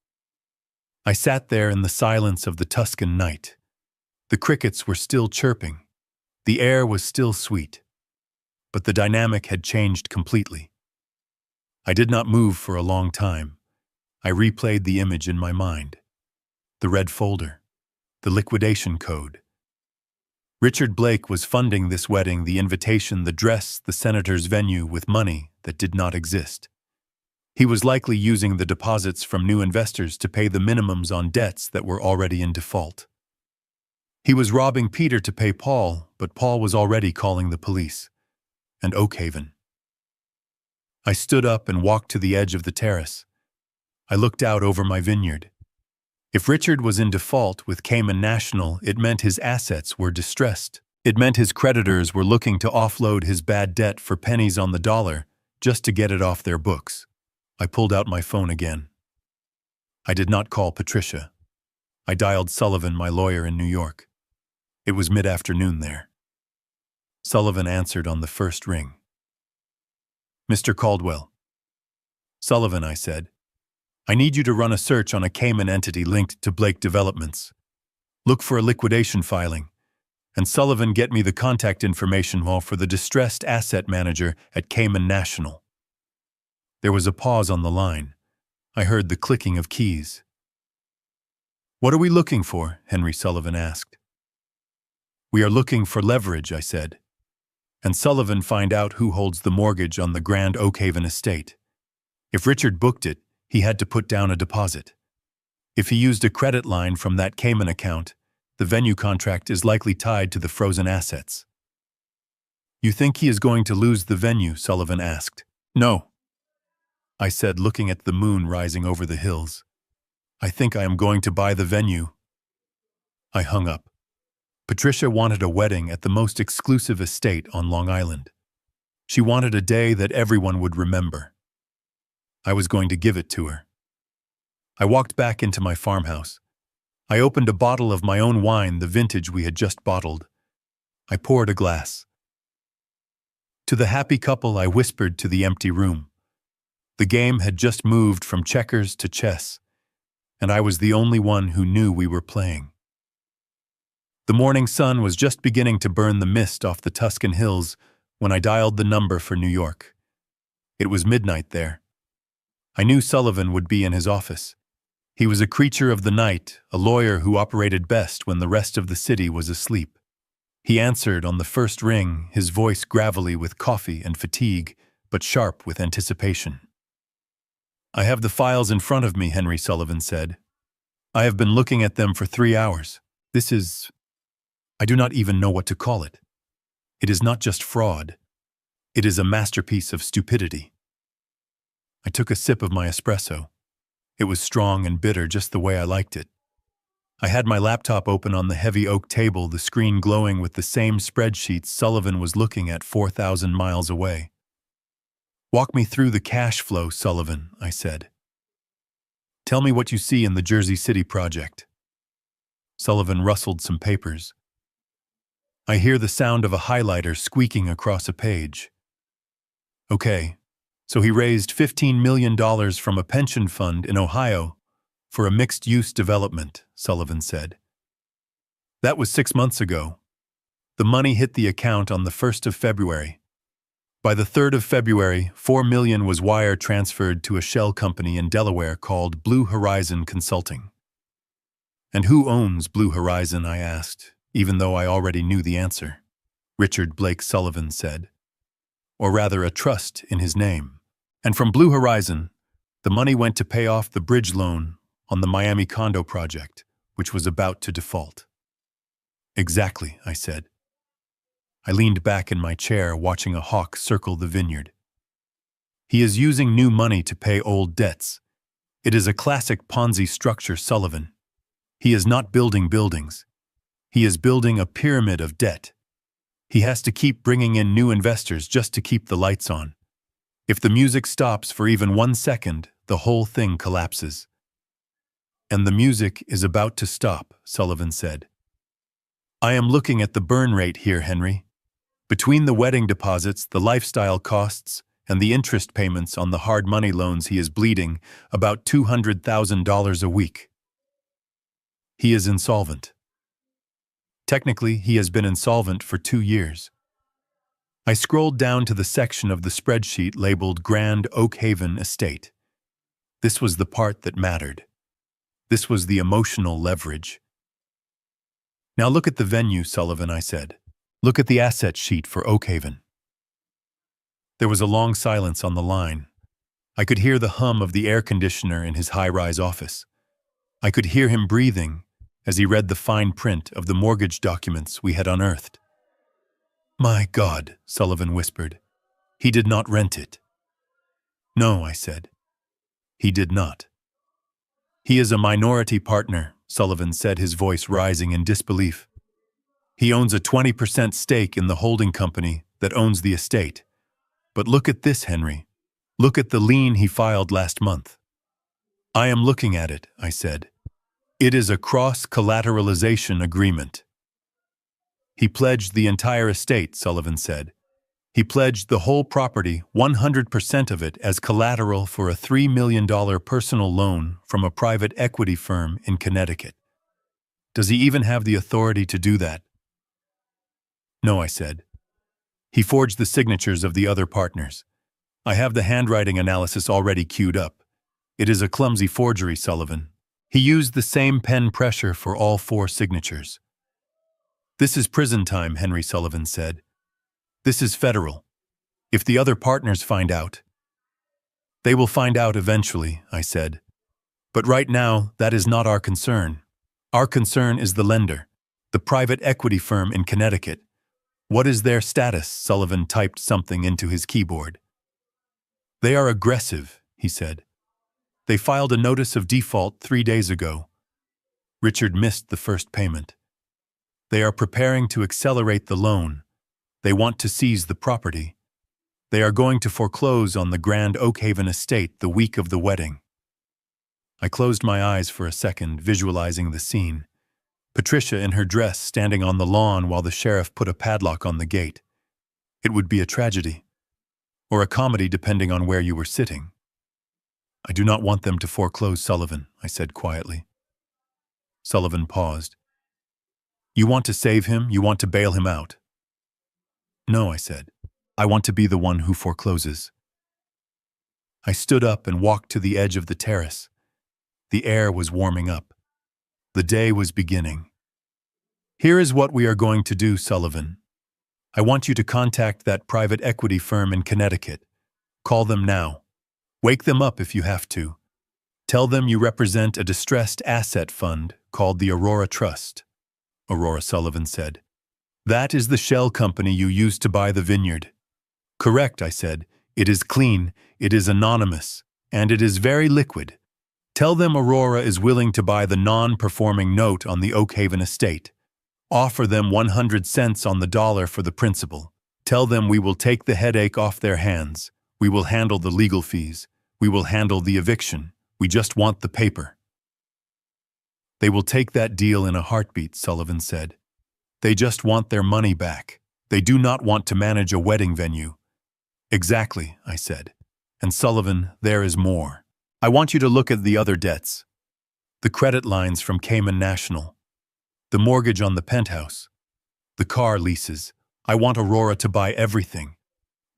Speaker 1: I sat there in the silence of the Tuscan night. The crickets were still chirping. The air was still sweet. But the dynamic had changed completely. I did not move for a long time. I replayed the image in my mind. The red folder. The liquidation code. Richard Blake was funding this wedding, the invitation, the dress, the senator's venue with money that did not exist. He was likely using the deposits from new investors to pay the minimums on debts that were already in default. He was robbing Peter to pay Paul, but Paul was already calling the police. And Oakhaven. I stood up and walked to the edge of the terrace. I looked out over my vineyard. If Richard was in default with Cayman National, it meant his assets were distressed. It meant his creditors were looking to offload his bad debt for pennies on the dollar just to get it off their books. I pulled out my phone again. I did not call Patricia. I dialed Sullivan, my lawyer in New York. It was mid-afternoon there. Sullivan answered on the first ring. "Mr. Caldwell." "Sullivan," I said. "I need you to run a search on a Cayman entity linked to Blake Developments. Look for a liquidation filing. And Sullivan, get me the contact information for the distressed asset manager at Cayman National." There was a pause on the line. I heard the clicking of keys. "What are we looking for?" Henry Sullivan asked. "We are looking for leverage," I said. "And Sullivan, find out who holds the mortgage on the Grand Oakhaven estate. If Richard booked it, he had to put down a deposit. If he used a credit line from that Cayman account, the venue contract is likely tied to the frozen assets." "You think he is going to lose the venue?" Sullivan asked. "No," I said, looking at the moon rising over the hills. "I think I am going to buy the venue." I hung up. Patricia wanted a wedding at the most exclusive estate on Long Island. She wanted a day that everyone would remember. I was going to give it to her. I walked back into my farmhouse. I opened a bottle of my own wine, the vintage we had just bottled. I poured a glass. To the happy couple, I whispered to the empty room. The game had just moved from checkers to chess, and I was the only one who knew we were playing. The morning sun was just beginning to burn the mist off the Tuscan hills when I dialed the number for New York. It was midnight there. I knew Sullivan would be in his office. He was a creature of the night, a lawyer who operated best when the rest of the city was asleep. He answered on the first ring, his voice gravelly with coffee and fatigue, but sharp with anticipation. "I have the files in front of me," Henry Sullivan said. "I have been looking at them for 3 hours. This is... I do not even know what to call it. It is not just fraud. It is a masterpiece of stupidity." I took a sip of my espresso. It was strong and bitter, just the way I liked it. I had my laptop open on the heavy oak table, the screen glowing with the same spreadsheets Sullivan was looking at 4,000 miles away. "Walk me through the cash flow, Sullivan," I said. "Tell me what you see in the Jersey City project." Sullivan rustled some papers. I hear the sound of a highlighter squeaking across a page. "Okay, so he raised $15 million from a pension fund in Ohio for a mixed-use development," Sullivan said. "That was 6 months ago. The money hit the account on the 1st of February. By the 3rd of February, $4 million was wire transferred to a shell company in Delaware called Blue Horizon Consulting. And who owns Blue Horizon, I asked, even though I already knew the answer. Richard Blake Sullivan said. Or rather, a trust in his name. And from Blue Horizon, the money went to pay off the bridge loan on the Miami condo project, which was about to default. Exactly, I said. I leaned back in my chair, watching a hawk circle the vineyard. He is using new money to pay old debts. It is a classic Ponzi structure, Sullivan. He is not building buildings. He is building a pyramid of debt. He has to keep bringing in new investors just to keep the lights on. If the music stops for even 1 second, the whole thing collapses. And the music is about to stop, Sullivan said. I am looking at the burn rate here, Henry. Between the wedding deposits, the lifestyle costs, and the interest payments on the hard money loans, he is bleeding about $200,000 a week. He is insolvent. Technically, he has been insolvent for 2 years. I scrolled down to the section of the spreadsheet labeled Grand Oak Haven Estate. This was the part that mattered. This was the emotional leverage. Now look at the venue, Sullivan, I said. Look at the asset sheet for Oak Haven. There was a long silence on the line. I could hear the hum of the air conditioner in his high-rise office. I could hear him breathing as he read the fine print of the mortgage documents we had unearthed. My God, Sullivan whispered. He did not rent it. No, I said. He did not. He is a minority partner, Sullivan said, his voice rising in disbelief. He owns a 20% stake in the holding company that owns the estate. But look at this, Henry. Look at the lien he filed last month. I am looking at it, I said. It is a cross-collateralization agreement. He pledged the entire estate, Sullivan said. He pledged the whole property, 100% of it, as collateral for a $3 million personal loan from a private equity firm in Connecticut. Does he even have the authority to do that? No, I said. He forged the signatures of the other partners. I have the handwriting analysis already queued up. It is a clumsy forgery, Sullivan. He used the same pen pressure for all 4 signatures. This is prison time, Henry Sullivan said. This is federal. If the other partners find out, they will find out eventually, I said. But right now, that is not our concern. Our concern is the lender, the private equity firm in Connecticut. What is their status? Sullivan typed something into his keyboard. They are aggressive, he said. They filed a notice of default 3 days ago. Richard missed the first payment. They are preparing to accelerate the loan. They want to seize the property. They are going to foreclose on the Grand Oak Haven estate the week of the wedding. I closed my eyes for a second, visualizing the scene. Patricia in her dress standing on the lawn while the sheriff put a padlock on the gate. It would be a tragedy. Or a comedy, depending on where you were sitting. I do not want them to foreclose, Sullivan, I said quietly. Sullivan paused. You want to save him? You want to bail him out? No, I said. I want to be the one who forecloses. I stood up and walked to the edge of the terrace. The air was warming up. The day was beginning. Here is what we are going to do, Sullivan. I want you to contact that private equity firm in Connecticut. Call them now. Wake them up if you have to. Tell them you represent a distressed asset fund called the Aurora Trust. Aurora, Sullivan said. That is the shell company you used to buy the vineyard. Correct, I said. It is clean, it is anonymous, and it is very liquid. Tell them Aurora is willing to buy the non-performing note on the Oak Haven estate. Offer them 100 cents on the dollar for the principal. Tell them we will take the headache off their hands. We will handle the legal fees. We will handle the eviction. We just want the paper. They will take that deal in a heartbeat, Sullivan said. They just want their money back. They do not want to manage a wedding venue. Exactly, I said. And Sullivan, there is more. I want you to look at the other debts. The credit lines from Cayman National. The mortgage on the penthouse. The car leases. I want Aurora to buy everything.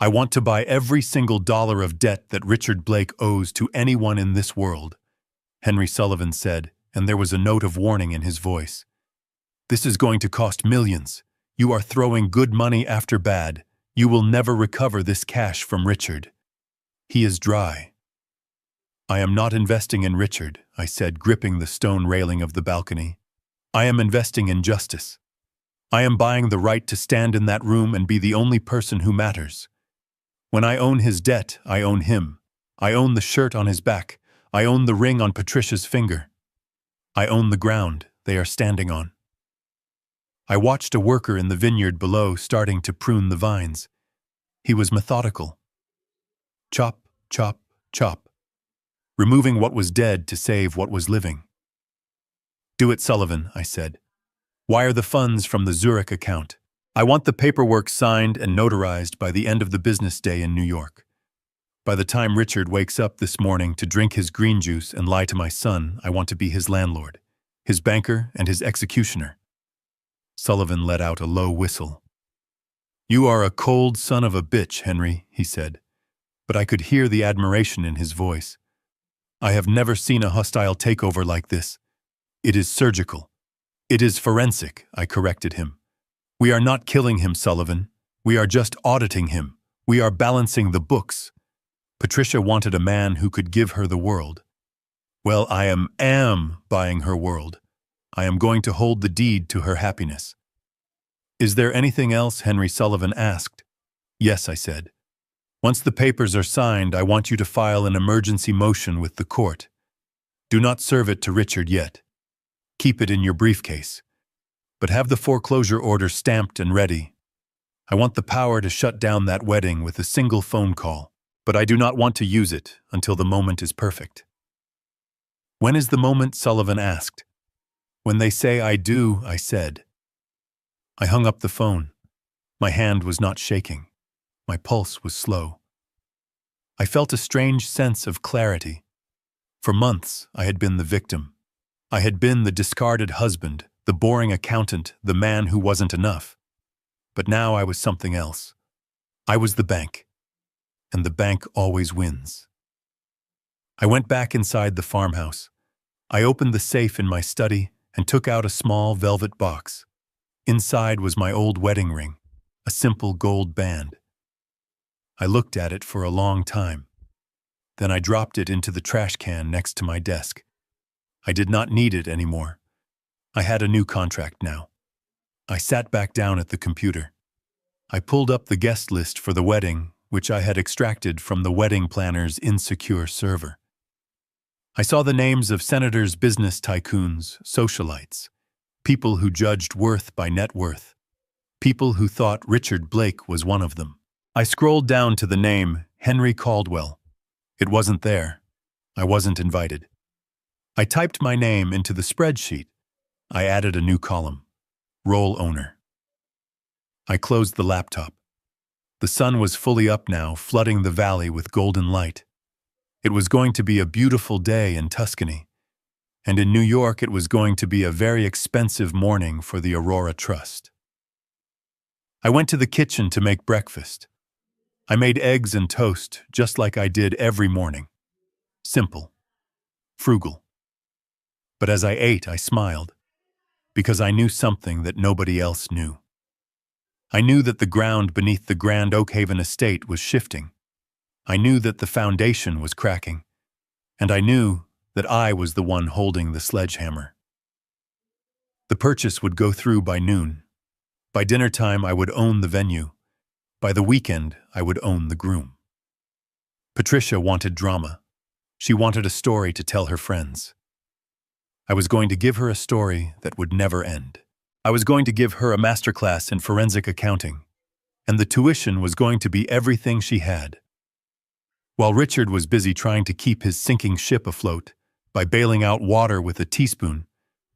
Speaker 1: I want to buy every single dollar of debt that Richard Blake owes to anyone in this world, Henry Sullivan said, and there was a note of warning in his voice. This is going to cost millions. You are throwing good money after bad. You will never recover this cash from Richard. He is dry. I am not investing in Richard, I said, gripping the stone railing of the balcony. I am investing in justice. I am buying the right to stand in that room and be the only person who matters. When I own his debt, I own him. I own the shirt on his back. I own the ring on Patricia's finger. I own the ground they are standing on. I watched a worker in the vineyard below starting to prune the vines. He was methodical. Chop, chop, chop, removing what was dead to save what was living. Do it, Sullivan, I said. Wire the funds from the Zurich account. I want the paperwork signed and notarized by the end of the business day in New York. By the time Richard wakes up this morning to drink his green juice and lie to my son, I want to be his landlord, his banker, and his executioner. Sullivan let out a low whistle. You are a cold son of a bitch, Henry, he said, but I could hear the admiration in his voice. I have never seen a hostile takeover like this. It is surgical. It is forensic, I corrected him. We are not killing him, Sullivan. We are just auditing him. We are balancing the books. Patricia wanted a man who could give her the world. Well, I am buying her world. I am going to hold the deed to her happiness. Is there anything else? Henry Sullivan asked. Yes, I said. Once the papers are signed, I want you to file an emergency motion with the court. Do not serve it to Richard yet. Keep it in your briefcase. But have the foreclosure order stamped and ready. I want the power to shut down that wedding with a single phone call, but I do not want to use it until the moment is perfect. When is the moment? Sullivan asked. When they say I do, I said. I hung up the phone. My hand was not shaking. My pulse was slow. I felt a strange sense of clarity. For months, I had been the victim. I had been the discarded husband, the boring accountant, the man who wasn't enough. But now I was something else. I was the bank. And the bank always wins. I went back inside the farmhouse. I opened the safe in my study and took out a small velvet box. Inside was my old wedding ring, a simple gold band. I looked at it for a long time. Then I dropped it into the trash can next to my desk. I did not need it anymore. I had a new contract now. I sat back down at the computer. I pulled up the guest list for the wedding, which I had extracted from the wedding planner's insecure server. I saw the names of senators, business tycoons, socialites, people who judged worth by net worth, people who thought Richard Blake was one of them. I scrolled down to the name Henry Caldwell. It wasn't there. I wasn't invited. I typed my name into the spreadsheet. I added a new column, role owner. I closed the laptop. The sun was fully up now, flooding the valley with golden light. It was going to be a beautiful day in Tuscany, and in New York it was going to be a very expensive morning for the Aurora Trust. I went to the kitchen to make breakfast. I made eggs and toast just like I did every morning. Simple. Frugal. But as I ate, I smiled, because I knew something that nobody else knew. I knew that the ground beneath the Grand Oakhaven estate was shifting. I knew that the foundation was cracking, and I knew that I was the one holding the sledgehammer. The purchase would go through by noon. By dinner time, I would own the venue. By the weekend, I would own the groom. Patricia wanted drama. She wanted a story to tell her friends. I was going to give her a story that would never end. I was going to give her a masterclass in forensic accounting, and the tuition was going to be everything she had. While Richard was busy trying to keep his sinking ship afloat by bailing out water with a teaspoon,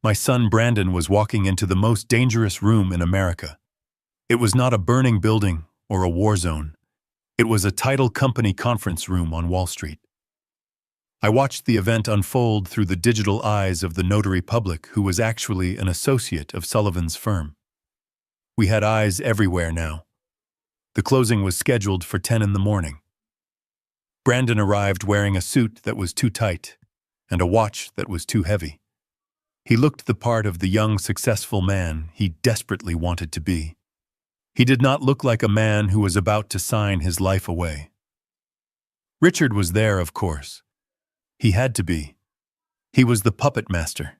Speaker 1: my son Brandon was walking into the most dangerous room in America. It was not a burning building or a war zone. It was a title company conference room on Wall Street. I watched the event unfold through the digital eyes of the notary public, who was actually an associate of Sullivan's firm. We had eyes everywhere now. The closing was scheduled for 10 in the morning. Brandon arrived wearing a suit that was too tight and a watch that was too heavy. He looked the part of the young, successful man he desperately wanted to be. He did not look like a man who was about to sign his life away. Richard was there, of course. He had to be. He was the puppet master.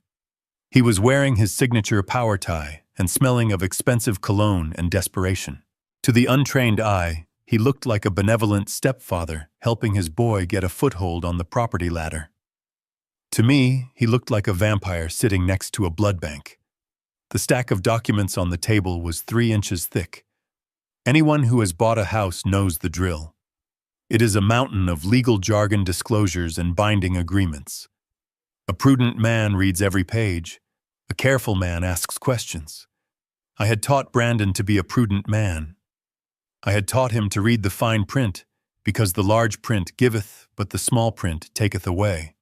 Speaker 1: He was wearing his signature power tie and smelling of expensive cologne and desperation. To the untrained eye, he looked like a benevolent stepfather helping his boy get a foothold on the property ladder. To me, he looked like a vampire sitting next to a blood bank. The stack of documents on the table was 3 inches thick. Anyone who has bought a house knows the drill. It is a mountain of legal jargon disclosures and binding agreements. A prudent man reads every page. A careful man asks questions. I had taught Brandon to be a prudent man. I had taught him to read the fine print, because the large print giveth, but the small print taketh away.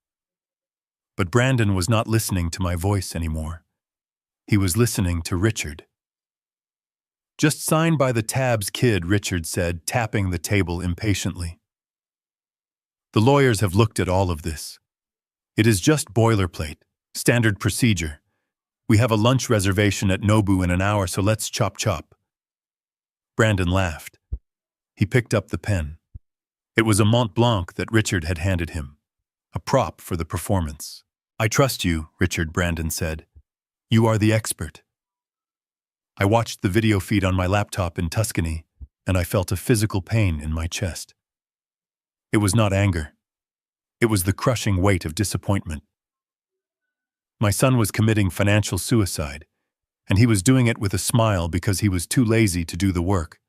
Speaker 1: But Brandon was not listening to my voice anymore. He was listening to Richard. "Just sign by the tabs, kid," Richard said, tapping the table impatiently. "The lawyers have looked at all of this. It is just boilerplate, standard procedure. We have a lunch reservation at Nobu in an hour, so let's chop. Brandon laughed. He picked up the pen. It was a Mont Blanc that Richard had handed him, a prop for the performance. "I trust you," Richard, Brandon said. "You are the expert." I watched the video feed on my laptop in Tuscany, and I felt a physical pain in my chest. It was not anger. It was the crushing weight of disappointment. My son was committing financial suicide, and he was doing it with a smile because he was too lazy to do the work.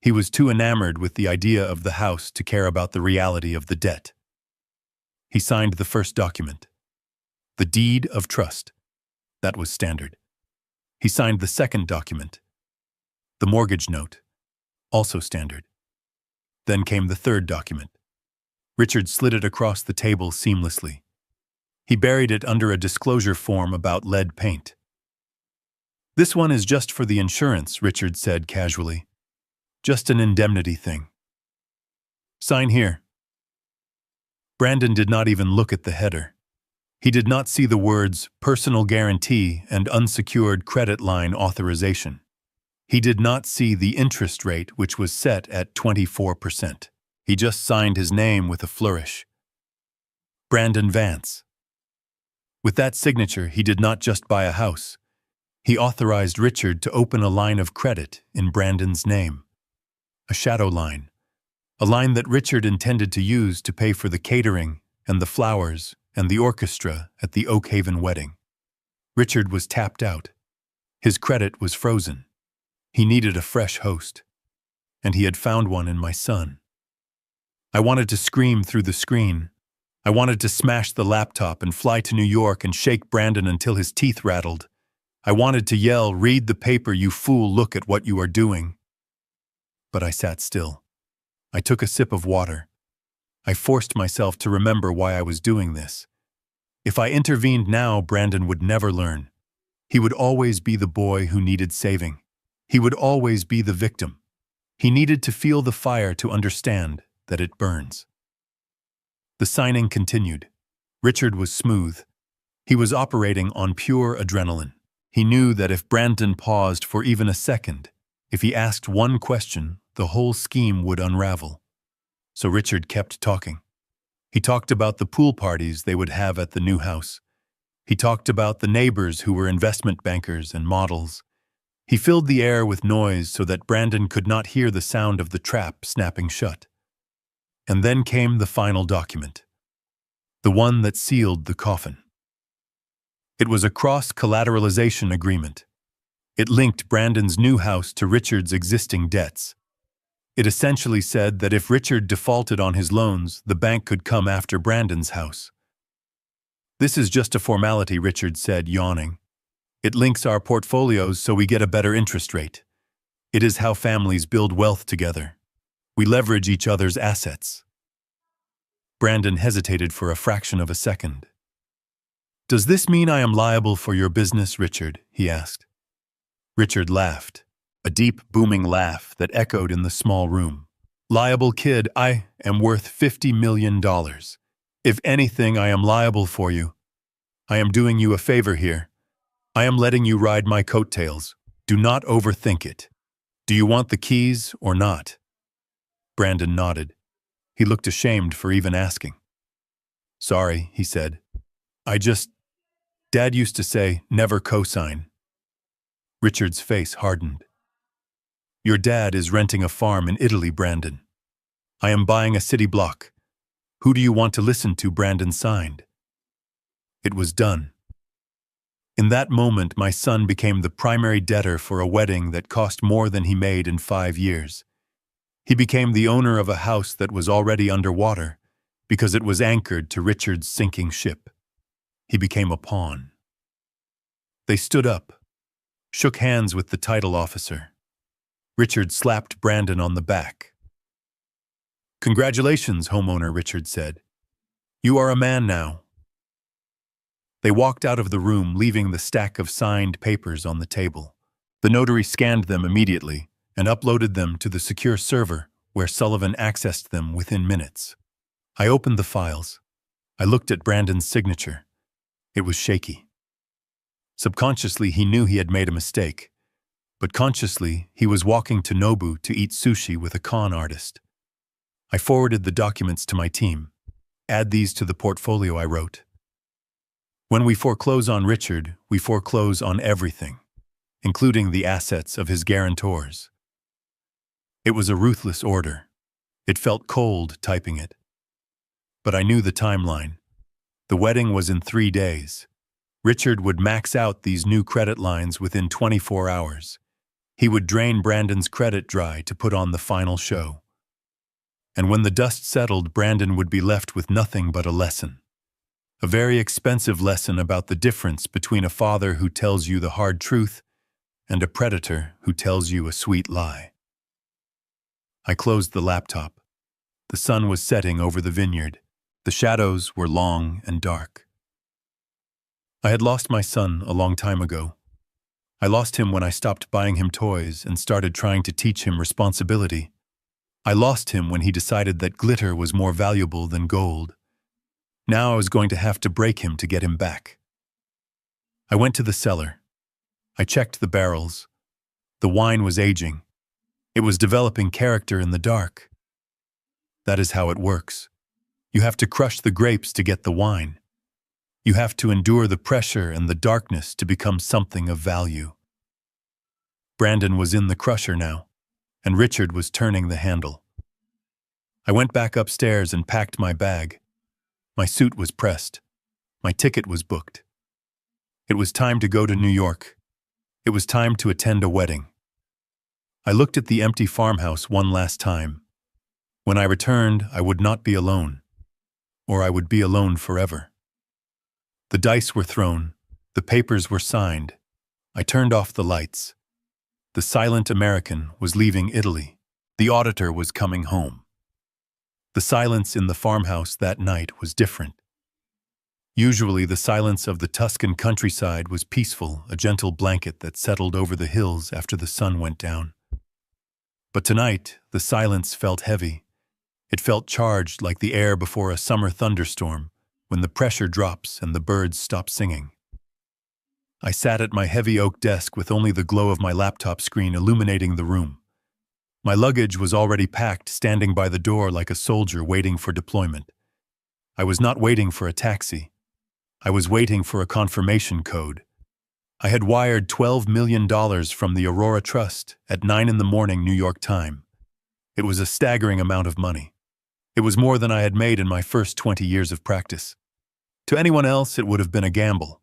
Speaker 1: He was too enamored with the idea of the house to care about the reality of the debt. He signed the first document. The deed of trust. That was standard. He signed the second document. The mortgage note. Also standard. Then came the third document. Richard slid it across the table seamlessly. He buried it under a disclosure form about lead paint. "This one is just for the insurance," Richard said casually. "Just an indemnity thing. Sign here." Brandon did not even look at the header. He did not see the words personal guarantee and unsecured credit line authorization. He did not see the interest rate, which was set at 24%. He just signed his name with a flourish. Brandon Vance. With that signature, he did not just buy a house. He authorized Richard to open a line of credit in Brandon's name. A shadow line. A line that Richard intended to use to pay for the catering and the flowers and the orchestra at the Oak Haven wedding. Richard was tapped out. His credit was frozen. He needed a fresh host. And he had found one in my son. I wanted to scream through the screen. I wanted to smash the laptop and fly to New York and shake Brandon until his teeth rattled. I wanted to yell, "Read the paper, you fool, look at what you are doing." But I sat still. I took a sip of water. I forced myself to remember why I was doing this. If I intervened now, Brandon would never learn. He would always be the boy who needed saving. He would always be the victim. He needed to feel the fire to understand that it burns. The signing continued. Richard was smooth. He was operating on pure adrenaline. He knew that if Brandon paused for even a second, if he asked one question, the whole scheme would unravel. So Richard kept talking. He talked about the pool parties they would have at the new house. He talked about the neighbors who were investment bankers and models. He filled the air with noise so that Brandon could not hear the sound of the trap snapping shut. And then came the final document. The one that sealed the coffin. It was a cross-collateralization agreement. It linked Brandon's new house to Richard's existing debts. It essentially said that if Richard defaulted on his loans, the bank could come after Brandon's house. "This is just a formality," Richard said, yawning. "It links our portfolios so we get a better interest rate. It is how families build wealth together. We leverage each other's assets." Brandon hesitated for a fraction of a second. "Does this mean I am liable for your business, Richard?" he asked. Richard laughed, A deep, booming laugh that echoed in the small room. Liable kid, I am worth $50 million. If anything, I am liable for you. I am doing you a favor here. I am letting you ride my coattails. Do not overthink it. Do you want the keys or not? Brandon nodded. He looked ashamed for even asking. Sorry, he said. Dad used to say, never cosign. Richard's face hardened. Your dad is renting a farm in Italy, Brandon. I am buying a city block. Who do you want to listen to? Brandon signed. It was done. In that moment, my son became the primary debtor for a wedding that cost more than he made in 5 years. He became the owner of a house that was already underwater because it was anchored to Richard's sinking ship. He became a pawn. They stood up, shook hands with the title officer. Richard slapped Brandon on the back. Congratulations, homeowner, Richard said. You are a man now. They walked out of the room, leaving the stack of signed papers on the table. The notary scanned them immediately and uploaded them to the secure server where Sullivan accessed them within minutes. I opened the files. I looked at Brandon's signature. It was shaky. Subconsciously, he knew he had made a mistake, but consciously, he was walking to Nobu to eat sushi with a con artist. I forwarded the documents to my team. Add these to the portfolio, I wrote. When we foreclose on Richard, we foreclose on everything, including the assets of his guarantors. It was a ruthless order. It felt cold typing it. But I knew the timeline. The wedding was in 3 days. Richard would max out these new credit lines within 24 hours. He would drain Brandon's credit dry to put on the final show. And when the dust settled, Brandon would be left with nothing but a lesson. A very expensive lesson about the difference between a father who tells you the hard truth and a predator who tells you a sweet lie. I closed the laptop. The sun was setting over the vineyard. The shadows were long and dark. I had lost my son a long time ago. I lost him when I stopped buying him toys and started trying to teach him responsibility. I lost him when he decided that glitter was more valuable than gold. Now I was going to have to break him to get him back. I went to the cellar. I checked the barrels. The wine was aging. It was developing character in the dark. That is how it works. You have to crush the grapes to get the wine. You have to endure the pressure and the darkness to become something of value. Brandon was in the crusher now, and Richard was turning the handle. I went back upstairs and packed my bag. My suit was pressed. My ticket was booked. It was time to go to New York. It was time to attend a wedding. I looked at the empty farmhouse one last time. When I returned, I would not be alone, or I would be alone forever. The dice were thrown. The papers were signed. I turned off the lights. The silent American was leaving Italy. The auditor was coming home. The silence in the farmhouse that night was different. Usually the silence of the Tuscan countryside was peaceful, a gentle blanket that settled over the hills after the sun went down. But tonight, the silence felt heavy. It felt charged like the air before a summer thunderstorm, when the pressure drops and the birds stop singing. I sat at my heavy oak desk with only the glow of my laptop screen illuminating the room. My luggage was already packed, standing by the door like a soldier waiting for deployment. I was not waiting for a taxi. I was waiting for a confirmation code. I had wired $12 million from the Aurora Trust at 9 a.m. New York time. It was a staggering amount of money. It was more than I had made in my first 20 years of practice. To anyone else, it would have been a gamble.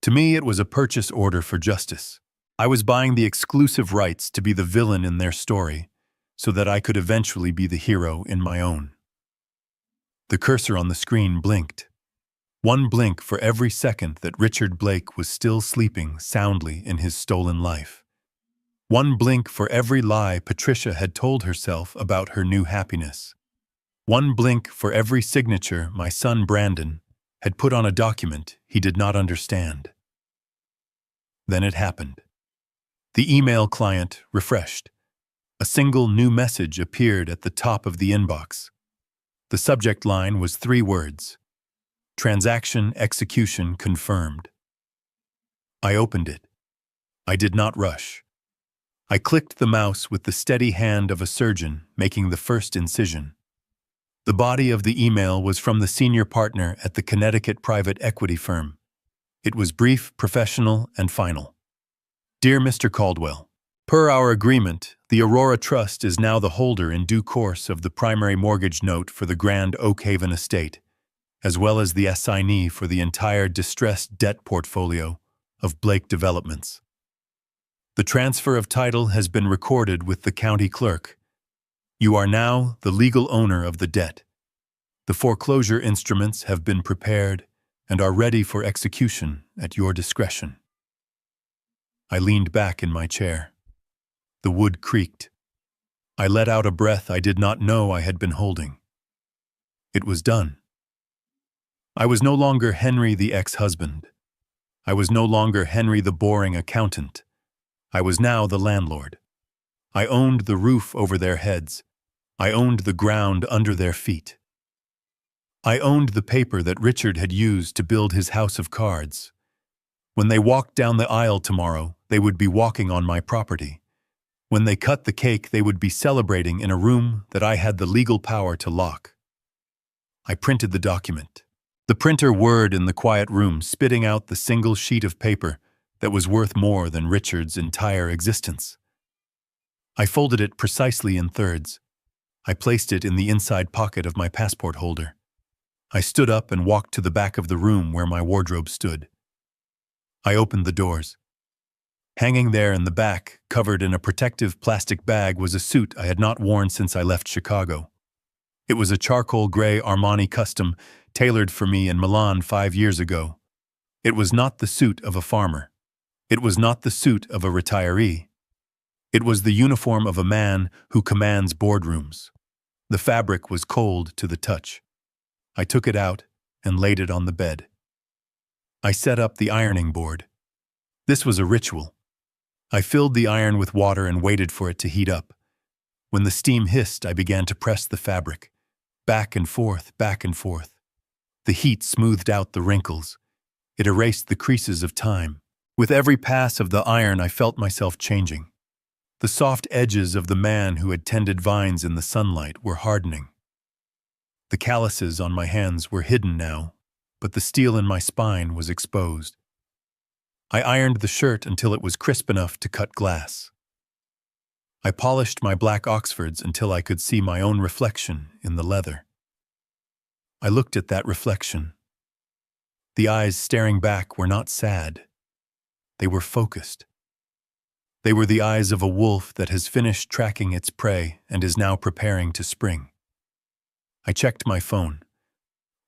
Speaker 1: To me, it was a purchase order for justice. I was buying the exclusive rights to be the villain in their story, so that I could eventually be the hero in my own. The cursor on the screen blinked. One blink for every second that Richard Blake was still sleeping soundly in his stolen life. One blink for every lie Patricia had told herself about her new happiness. One blink for every signature my son Brandon had put on a document he did not understand. Then it happened. The email client refreshed. A single new message appeared at the top of the inbox. The subject line was 3 words: Transaction execution confirmed. I opened it. I did not rush. I clicked the mouse with the steady hand of a surgeon making the first incision. The body of the email was from the senior partner at the Connecticut private equity firm. It was brief, professional, and final. Dear Mr. Caldwell, per our agreement, the Aurora Trust is now the holder in due course of the primary mortgage note for the Grand Oakhaven estate, as well as the assignee for the entire distressed debt portfolio of Blake Developments. The transfer of title has been recorded with the county clerk. You are now the legal owner of the debt. The foreclosure instruments have been prepared and are ready for execution at your discretion. I leaned back in my chair. The wood creaked. I let out a breath I did not know I had been holding. It was done. I was no longer Henry the ex-husband. I was no longer Henry the boring accountant. I was now the landlord. I owned the roof over their heads. I owned the ground under their feet. I owned the paper that Richard had used to build his house of cards. When they walked down the aisle tomorrow, they would be walking on my property. When they cut the cake, they would be celebrating in a room that I had the legal power to lock. I printed the document. The printer whirred in the quiet room, spitting out the single sheet of paper that was worth more than Richard's entire existence. I folded it precisely in thirds. I placed it in the inside pocket of my passport holder. I stood up and walked to the back of the room where my wardrobe stood. I opened the doors. Hanging there in the back, covered in a protective plastic bag, was a suit I had not worn since I left Chicago. It was a charcoal gray Armani custom, tailored for me in Milan 5 years ago. It was not the suit of a farmer. It was not the suit of a retiree. It was the uniform of a man who commands boardrooms. The fabric was cold to the touch. I took it out and laid it on the bed. I set up the ironing board. This was a ritual. I filled the iron with water and waited for it to heat up. When the steam hissed, I began to press the fabric. Back and forth, back and forth. The heat smoothed out the wrinkles. It erased the creases of time. With every pass of the iron, I felt myself changing. The soft edges of the man who had tended vines in the sunlight were hardening. The calluses on my hands were hidden now, but the steel in my spine was exposed. I ironed the shirt until it was crisp enough to cut glass. I polished my black Oxfords until I could see my own reflection in the leather. I looked at that reflection. The eyes staring back were not sad. They were focused. They were the eyes of a wolf that has finished tracking its prey and is now preparing to spring. I checked my phone.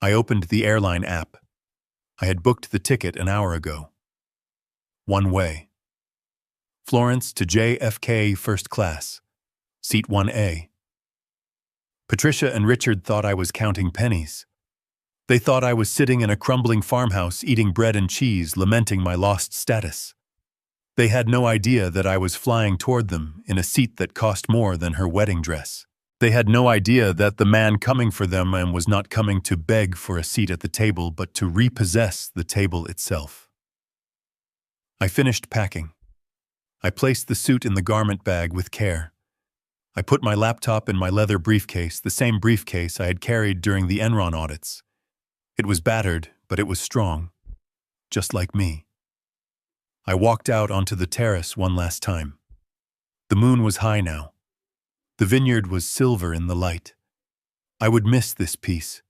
Speaker 1: I opened the airline app. I had booked the ticket an hour ago. One way. Florence to JFK first class. Seat 1A. Patricia and Richard thought I was counting pennies. They thought I was sitting in a crumbling farmhouse eating bread and cheese, lamenting my lost status. They had no idea that I was flying toward them in a seat that cost more than her wedding dress. They had no idea that the man coming for them and was not coming to beg for a seat at the table, but to repossess the table itself. I finished packing. I placed the suit in the garment bag with care. I put my laptop in my leather briefcase, the same briefcase I had carried during the Enron audits. It was battered, but it was strong, just like me. I walked out onto the terrace one last time. The moon was high now. The vineyard was silver in the light. I would miss this peace.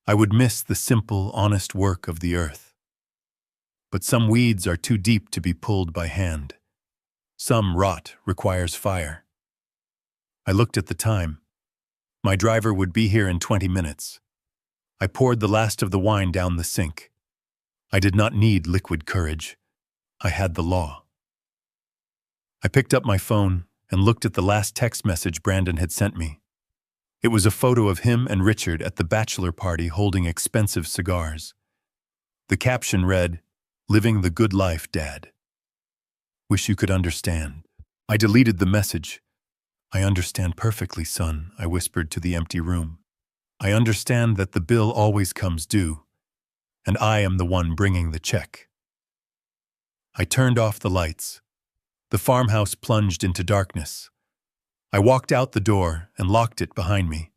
Speaker 1: I would miss the simple, honest work of the earth. But some weeds are too deep to be pulled by hand. Some rot requires fire. I looked at the time. My driver would be here in 20 minutes. I poured the last of the wine down the sink. I did not need liquid courage. I had the law. I picked up my phone and looked at the last text message Brandon had sent me. It was a photo of him and Richard at the bachelor party holding expensive cigars. The caption read, "Living the good life, Dad." Wish you could understand. I deleted the message. I understand perfectly, son, I whispered to the empty room. I understand that the bill always comes due, and I am the one bringing the check. I turned off the lights. The farmhouse plunged into darkness. I walked out the door and locked it behind me.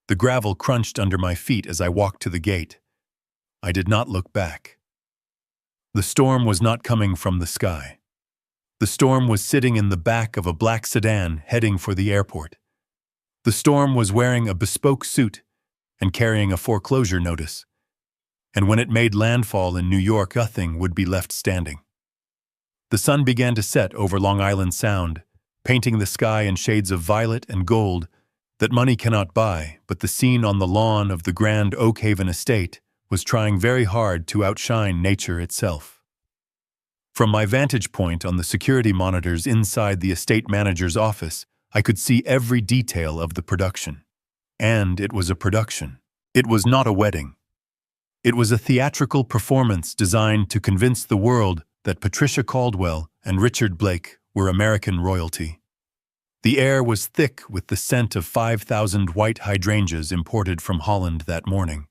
Speaker 1: The gravel crunched under my feet as I walked to the gate. I did not look back. The storm was not coming from the sky. The storm was sitting in the back of a black sedan heading for the airport. The storm was wearing a bespoke suit and carrying a foreclosure notice. And when it made landfall in New York, nothing would be left standing. The sun began to set over Long Island Sound, painting the sky in shades of violet and gold that money cannot buy, but the scene on the lawn of the grand Oak Haven estate was trying very hard to outshine nature itself. From my vantage point on the security monitors inside the estate manager's office, I could see every detail of the production. And it was a production. It was not a wedding. It was a theatrical performance designed to convince the world that Patricia Caldwell and Richard Blake were American royalty. The air was thick with the scent of 5,000 white hydrangeas imported from Holland that morning.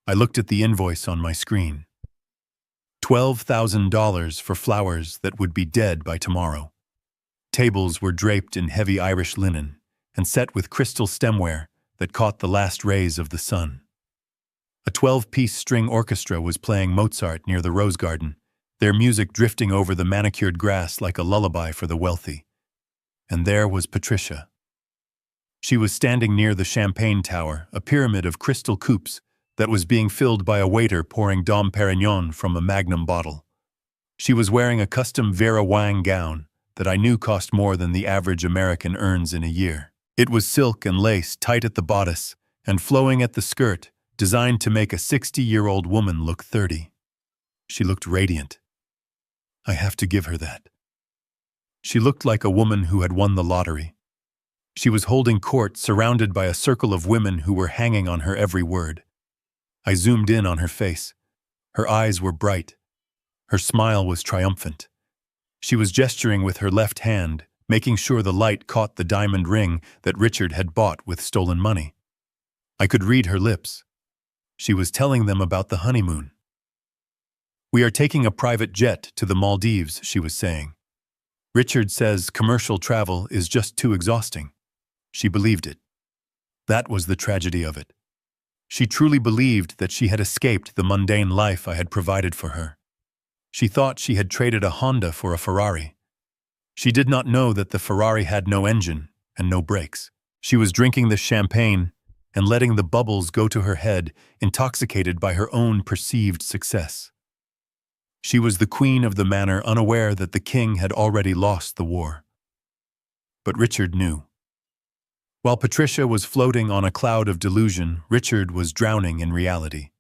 Speaker 1: I looked at the invoice on my screen. $12,000 for flowers that would be dead by tomorrow. Tables were draped in heavy Irish linen and set with crystal stemware that caught the last rays of the sun. A 12-piece string orchestra was playing Mozart near the rose garden, their music drifting over the manicured grass like a lullaby for the wealthy. And there was Patricia. She was standing near the champagne tower, a pyramid of crystal coupes that was being filled by a waiter pouring Dom Perignon from a magnum bottle. She was wearing a custom Vera Wang gown that I knew cost more than the average American earns in a year. It was silk and lace tight at the bodice and flowing at the skirt, designed to make a 60-year-old woman look 30. She looked radiant. I have to give her that. She looked like a woman who had won the lottery. She was holding court surrounded by a circle of women who were hanging on her every word. I zoomed in on her face. Her eyes were bright. Her smile was triumphant. She was gesturing with her left hand, making sure the light caught the diamond ring that Richard had bought with stolen money. I could read her lips. She was telling them about the honeymoon. We are taking a private jet to the Maldives, she was saying. Richard says commercial travel is just too exhausting. She believed it. That was the tragedy of it. She truly believed that she had escaped the mundane life I had provided for her. She thought she had traded a Honda for a Ferrari. She did not know that the Ferrari had no engine and no brakes. She was drinking the champagne and letting the bubbles go to her head, intoxicated by her own perceived success. She was the queen of the manor, unaware that the king had already lost the war. But Richard knew. While Patricia was floating on a cloud of delusion, Richard was drowning in reality.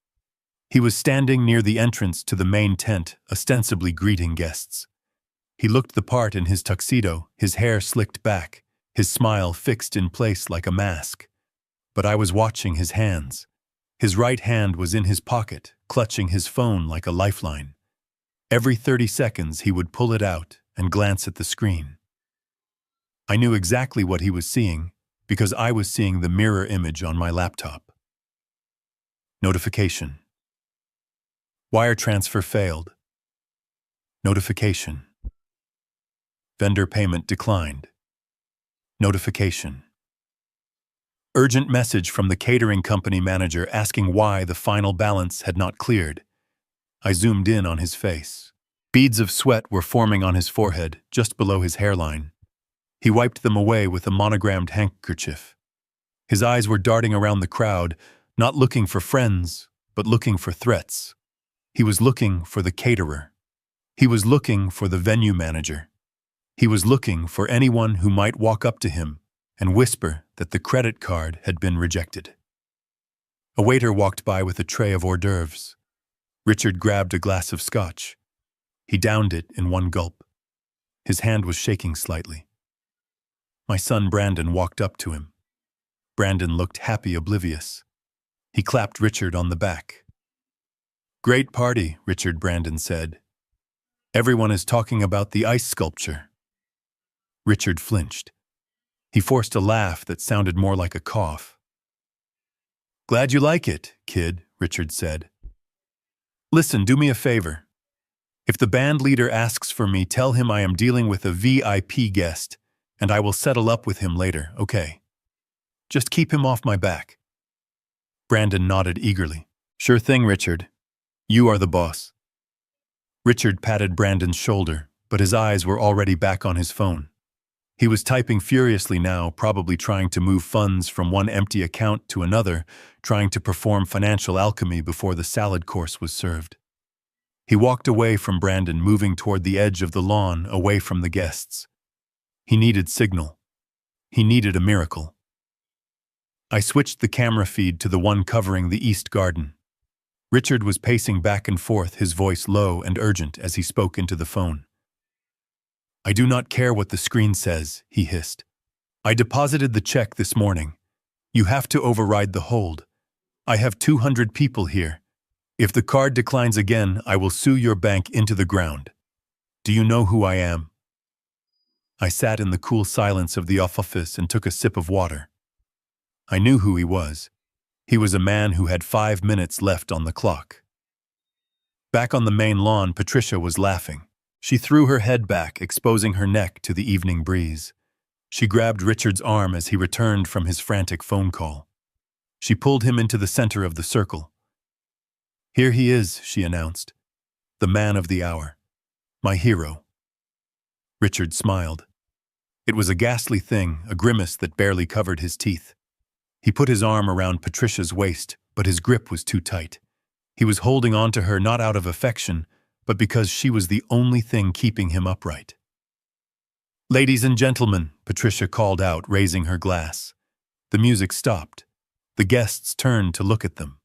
Speaker 1: He was standing near the entrance to the main tent, ostensibly greeting guests. He looked the part in his tuxedo, his hair slicked back, his smile fixed in place like a mask. But I was watching his hands. His right hand was in his pocket, clutching his phone like a lifeline. Every 30 seconds he would pull it out and glance at the screen. I knew exactly what he was seeing because I was seeing the mirror image on my laptop. Notification. Wire transfer failed. Notification. Vendor payment declined. Notification. Urgent message from the catering company manager asking why the final balance had not cleared. I zoomed in on his face. Beads of sweat were forming on his forehead, just below his hairline. He wiped them away with a monogrammed handkerchief. His eyes were darting around the crowd, not looking for friends, but looking for threats. He was looking for the caterer. He was looking for the venue manager. He was looking for anyone who might walk up to him and whisper that the credit card had been rejected. A waiter walked by with a tray of hors d'oeuvres. Richard grabbed a glass of scotch. He downed it in one gulp. His hand was shaking slightly. My son Brandon walked up to him. Brandon looked happy, oblivious. He clapped Richard on the back. "Great party," Richard Brandon said. Everyone is talking about the ice sculpture. Richard flinched. He forced a laugh that sounded more like a cough. Glad you like it, kid, Richard said. Listen, do me a favor. If the band leader asks for me, tell him I am dealing with a VIP guest, and I will settle up with him later, okay? Just keep him off my back. Brandon nodded eagerly. Sure thing, Richard. You are the boss. Richard patted Brandon's shoulder, but his eyes were already back on his phone. He was typing furiously now, probably trying to move funds from one empty account to another, trying to perform financial alchemy before the salad course was served. He walked away from Brandon, moving toward the edge of the lawn, away from the guests. He needed signal. He needed a miracle. I switched the camera feed to the one covering the east garden. Richard was pacing back and forth, his voice low and urgent as he spoke into the phone. I do not care what the screen says, he hissed. I deposited the check this morning. You have to override the hold. I have 200 people here. If the card declines again, I will sue your bank into the ground. Do you know who I am? I sat in the cool silence of the office and took a sip of water. I knew who he was. He was a man who had 5 minutes left on the clock. Back on the main lawn, Patricia was laughing. She threw her head back, exposing her neck to the evening breeze. She grabbed Richard's arm as he returned from his frantic phone call. She pulled him into the center of the circle. Here he is, she announced. The man of the hour. My hero. Richard smiled. It was a ghastly thing, a grimace that barely covered his teeth. He put his arm around Patricia's waist, but his grip was too tight. He was holding on to her not out of affection, but because she was the only thing keeping him upright. Ladies and gentlemen, Patricia called out, raising her glass. The music stopped. The guests turned to look at them.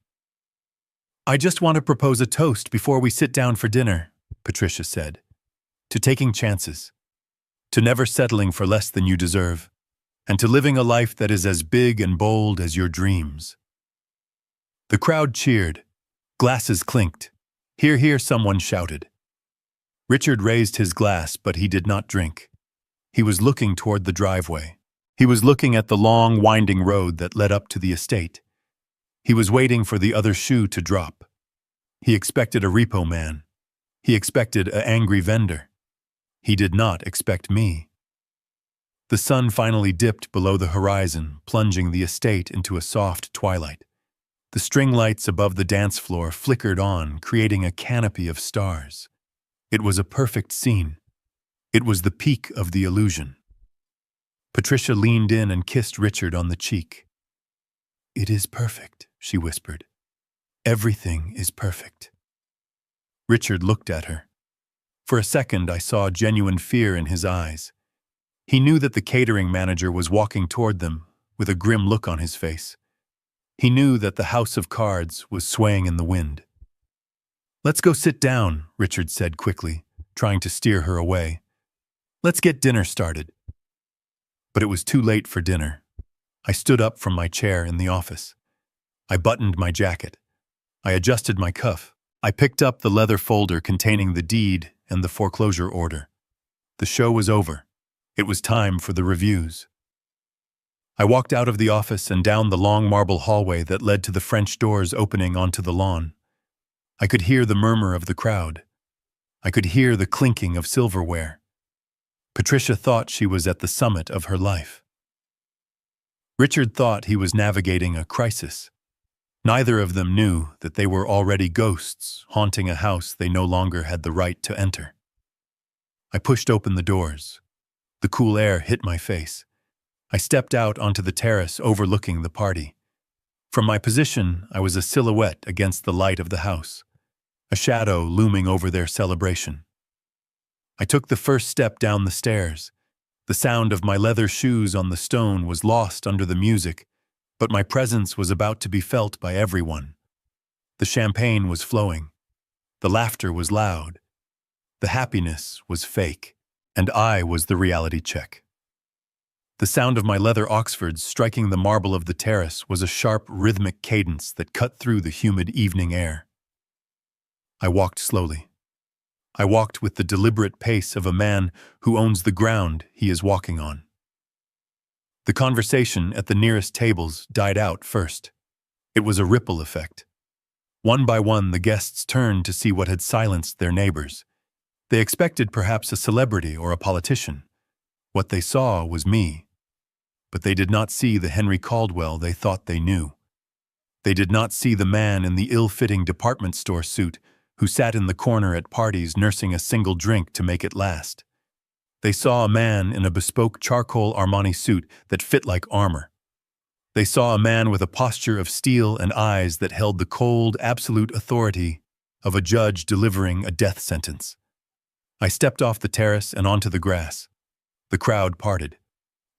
Speaker 1: I just want to propose a toast before we sit down for dinner, Patricia said. To taking chances. To never settling for less than you deserve. And to living a life that is as big and bold as your dreams. The crowd cheered. Glasses clinked. Hear, hear, someone shouted. Richard raised his glass, but he did not drink. He was looking toward the driveway. He was looking at the long, winding road that led up to the estate. He was waiting for the other shoe to drop. He expected a repo man. He expected an angry vendor. He did not expect me. The sun finally dipped below the horizon, plunging the estate into a soft twilight. The string lights above the dance floor flickered on, creating a canopy of stars. It was a perfect scene. It was the peak of the illusion. Patricia leaned in and kissed Richard on the cheek. It is perfect, she whispered. Everything is perfect. Richard looked at her. For a second, I saw genuine fear in his eyes. He knew that the catering manager was walking toward them, with a grim look on his face. He knew that the house of cards was swaying in the wind. Let's go sit down, Richard said quickly, trying to steer her away. Let's get dinner started. But it was too late for dinner. I stood up from my chair in the office. I buttoned my jacket. I adjusted my cuff. I picked up the leather folder containing the deed and the foreclosure order. The show was over. It was time for the reviews. I walked out of the office and down the long marble hallway that led to the French doors opening onto the lawn. I could hear the murmur of the crowd. I could hear the clinking of silverware. Patricia thought she was at the summit of her life. Richard thought he was navigating a crisis. Neither of them knew that they were already ghosts haunting a house they no longer had the right to enter. I pushed open the doors. The cool air hit my face. I stepped out onto the terrace overlooking the party. From my position, I was a silhouette against the light of the house, a shadow looming over their celebration. I took the first step down the stairs. The sound of my leather shoes on the stone was lost under the music, but my presence was about to be felt by everyone. The champagne was flowing. The laughter was loud. The happiness was fake, and I was the reality check. The sound of my leather Oxfords striking the marble of the terrace was a sharp, rhythmic cadence that cut through the humid evening air. I walked slowly. I walked with the deliberate pace of a man who owns the ground he is walking on. The conversation at the nearest tables died out first. It was a ripple effect. One by one, the guests turned to see what had silenced their neighbors. They expected perhaps a celebrity or a politician. What they saw was me. But they did not see the Henry Caldwell they thought they knew. They did not see the man in the ill-fitting department store suit who sat in the corner at parties nursing a single drink to make it last. They saw a man in a bespoke charcoal Armani suit that fit like armor. They saw a man with a posture of steel and eyes that held the cold, absolute authority of a judge delivering a death sentence. I stepped off the terrace and onto the grass. The crowd parted.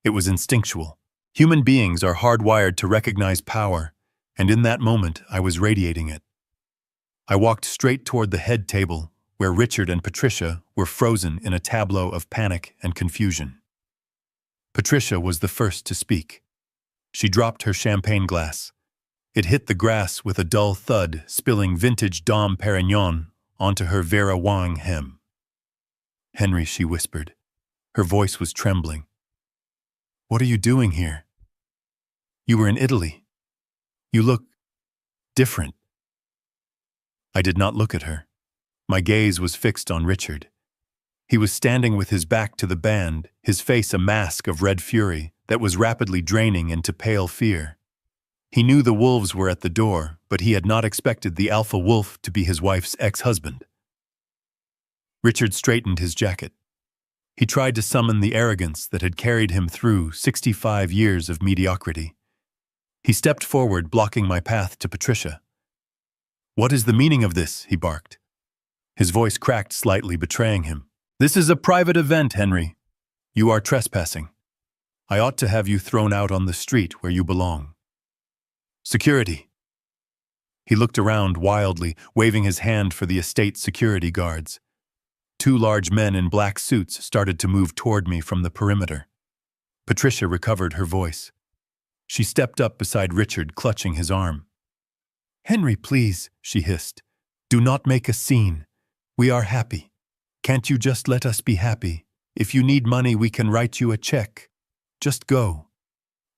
Speaker 1: It was instinctual. Human beings are hardwired to recognize power, and in that moment I was radiating it. I walked straight toward the head table, where Richard and Patricia were frozen in a tableau of panic and confusion. Patricia was the first to speak. She dropped her champagne glass. It hit the grass with a dull thud, spilling vintage Dom Perignon onto her Vera Wang hem. "Henry," she whispered. Her voice was trembling. "What are you doing here? You were in Italy. You look different." I did not look at her. My gaze was fixed on Richard. He was standing with his back to the band, his face a mask of red fury that was rapidly draining into pale fear. He knew the wolves were at the door, but he had not expected the alpha wolf to be his wife's ex-husband. Richard straightened his jacket. He tried to summon the arrogance that had carried him through 65 years of mediocrity. He stepped forward, blocking my path to Patricia. "What is the meaning of this?" he barked. His voice cracked slightly, betraying him. "This is a private event, Henry. You are trespassing. I ought to have you thrown out on the street where you belong." "Security." He looked around wildly, waving his hand for the estate security guards. Two large men in black suits started to move toward me from the perimeter. Patricia recovered her voice. She stepped up beside Richard, clutching his arm. "Henry, please," she hissed. "Do not make a scene. We are happy. Can't you just let us be happy? If you need money, we can write you a check. Just go.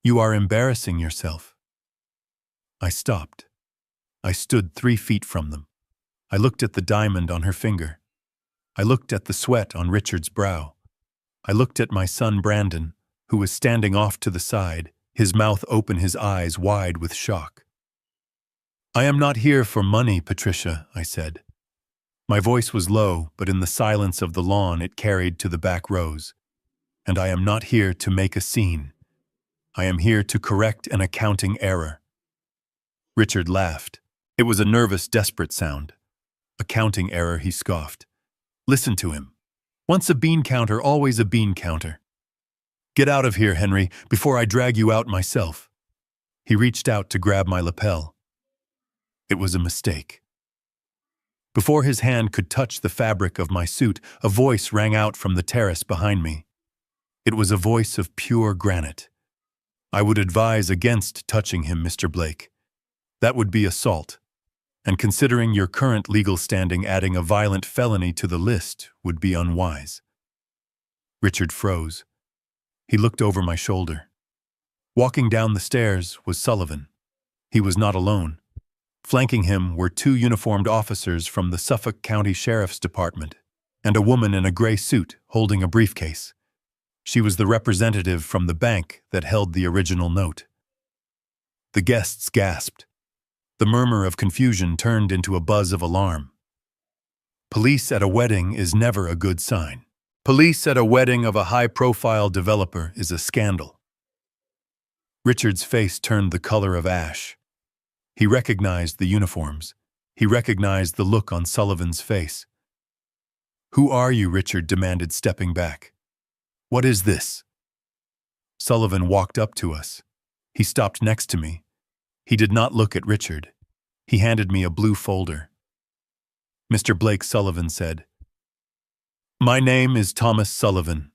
Speaker 1: You are embarrassing yourself." I stopped. I stood 3 feet from them. I looked at the diamond on her finger. I looked at the sweat on Richard's brow. I looked at my son Brandon, who was standing off to the side, his mouth open, his eyes wide with shock. "I am not here for money, Patricia," I said. My voice was low, but in the silence of the lawn it carried to the back rows. "And I am not here to make a scene. I am here to correct an accounting error." Richard laughed. It was a nervous, desperate sound. "Accounting error," he scoffed. "Listen to him. Once a bean counter, always a bean counter. Get out of here, Henry, before I drag you out myself." He reached out to grab my lapel. It was a mistake. Before his hand could touch the fabric of my suit, a voice rang out from the terrace behind me. It was a voice of pure granite. "I would advise against touching him, Mr. Blake. That would be assault. And considering your current legal standing, adding a violent felony to the list would be unwise." Richard froze. He looked over my shoulder. Walking down the stairs was Sullivan. He was not alone. Flanking him were 2 uniformed officers from the Suffolk County Sheriff's Department and a woman in a gray suit holding a briefcase. She was the representative from the bank that held the original note. The guests gasped. The murmur of confusion turned into a buzz of alarm. Police at a wedding is never a good sign. Police at a wedding of a high-profile developer is a scandal. Richard's face turned the color of ash. He recognized the uniforms. He recognized the look on Sullivan's face. "Who are you?" Richard demanded, stepping back. "What is this?" Sullivan walked up to us. He stopped next to me. He did not look at Richard. He handed me a blue folder. "Mr. Blake," Sullivan said, "my name is Thomas Sullivan.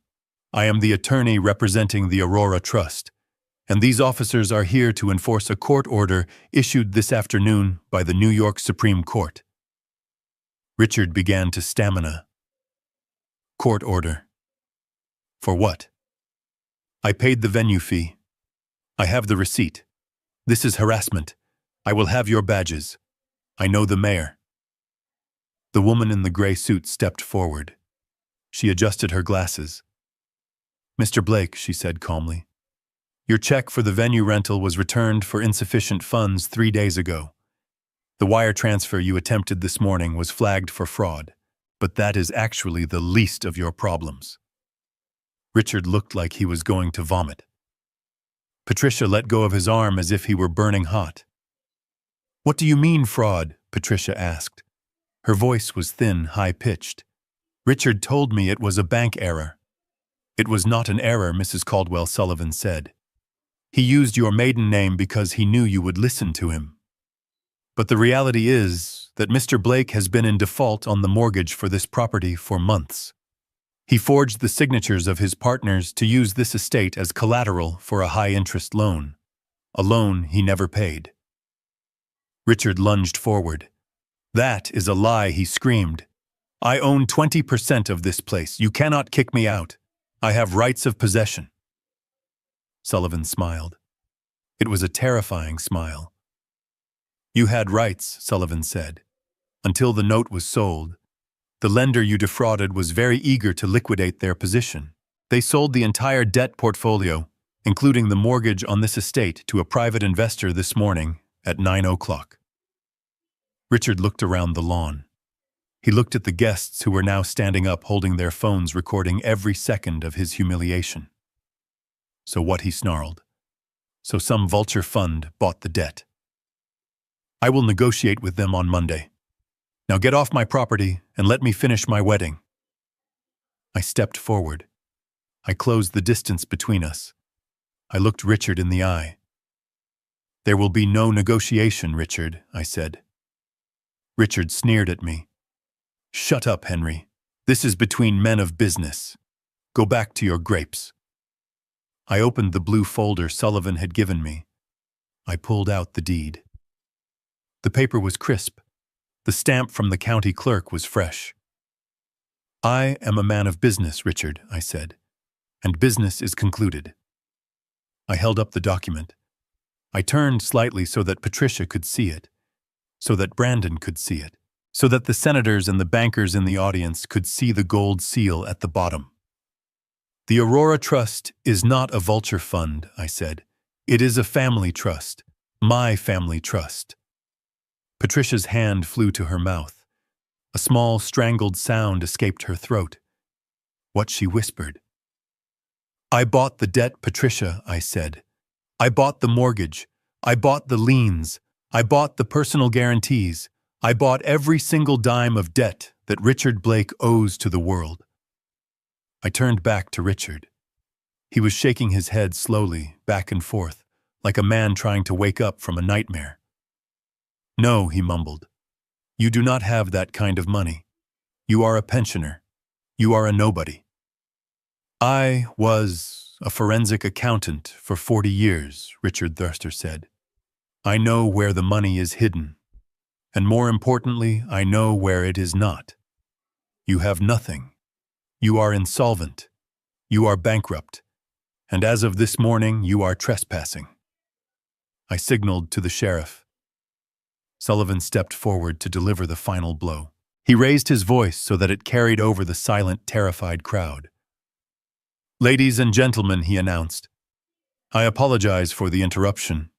Speaker 1: I am the attorney representing the Aurora Trust, and these officers are here to enforce a court order issued this afternoon by the New York Supreme Court." Richard began to stamina. Court order. For what? I paid the venue fee. I have the receipt. This is harassment. I will have your badges. I know the mayor. The woman in the gray suit stepped forward. She adjusted her glasses. Mr. Blake, she said calmly, your check for the venue rental was returned for insufficient funds 3 days ago. The wire transfer you attempted this morning was flagged for fraud, but that is actually the least of your problems. Richard looked like he was going to vomit. Patricia let go of his arm as if he were burning hot. What do you mean, fraud? Patricia asked. Her voice was thin, high-pitched. Richard told me it was a bank error. It was not an error, Mrs. Caldwell Sullivan said. He used your maiden name because he knew you would listen to him. But the reality is that Mr. Blake has been in default on the mortgage for this property for months. He forged the signatures of his partners to use this estate as collateral for a high-interest loan, a loan he never paid. Richard lunged forward. That is a lie, he screamed. I own 20% of this place. You cannot kick me out. I have rights of possession. Sullivan smiled. It was a terrifying smile. You had rights, Sullivan said, until the note was sold. The lender you defrauded was very eager to liquidate their position. They sold the entire debt portfolio, including the mortgage on this estate, to a private investor this morning at 9 o'clock. Richard looked around the lawn. He looked at the guests who were now standing up holding their phones recording every second of his humiliation. So what, he snarled. So some vulture fund bought the debt. I will negotiate with them on Monday. Now get off my property and let me finish my wedding. I stepped forward. I closed the distance between us. I looked Richard in the eye. There will be no negotiation, Richard, I said. Richard sneered at me. Shut up, Henry. This is between men of business. Go back to your grapes. I opened the blue folder Sullivan had given me. I pulled out the deed. The paper was crisp. The stamp from the county clerk was fresh. I am a man of business, Richard, I said, and business is concluded. I held up the document. I turned slightly so that Patricia could see it, so that Brandon could see it, so that the senators and the bankers in the audience could see the gold seal at the bottom. The Aurora Trust is not a vulture fund, I said. It is a family trust, my family trust. Patricia's hand flew to her mouth. A small, strangled sound escaped her throat. What she whispered. I bought the debt, Patricia, I said. I bought the mortgage. I bought the liens. I bought the personal guarantees. I bought every single dime of debt that Richard Blake owes to the world. I turned back to Richard. He was shaking his head slowly, back and forth, like a man trying to wake up from a nightmare. No, he mumbled. You do not have that kind of money. You are a pensioner. You are a nobody. I was a forensic accountant for 40 years, Richard Thurster said. I know where the money is hidden. And more importantly, I know where it is not. You have nothing. You are insolvent. You are bankrupt. And as of this morning, you are trespassing. I signaled to the sheriff. Sullivan stepped forward to deliver the final blow. He raised his voice so that it carried over the silent, terrified crowd. Ladies and gentlemen, he announced, I apologize for the interruption.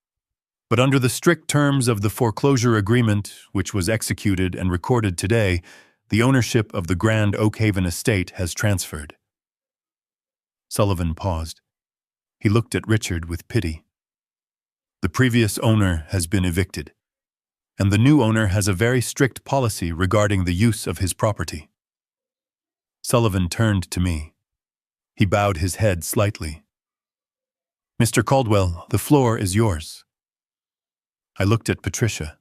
Speaker 1: But under the strict terms of the foreclosure agreement, which was executed and recorded today, the ownership of the Grand Oakhaven estate has transferred. Sullivan paused. He looked at Richard with pity. The previous owner has been evicted, and the new owner has a very strict policy regarding the use of his property. Sullivan turned to me. He bowed his head slightly. Mr. Caldwell, the floor is yours. I looked at Patricia.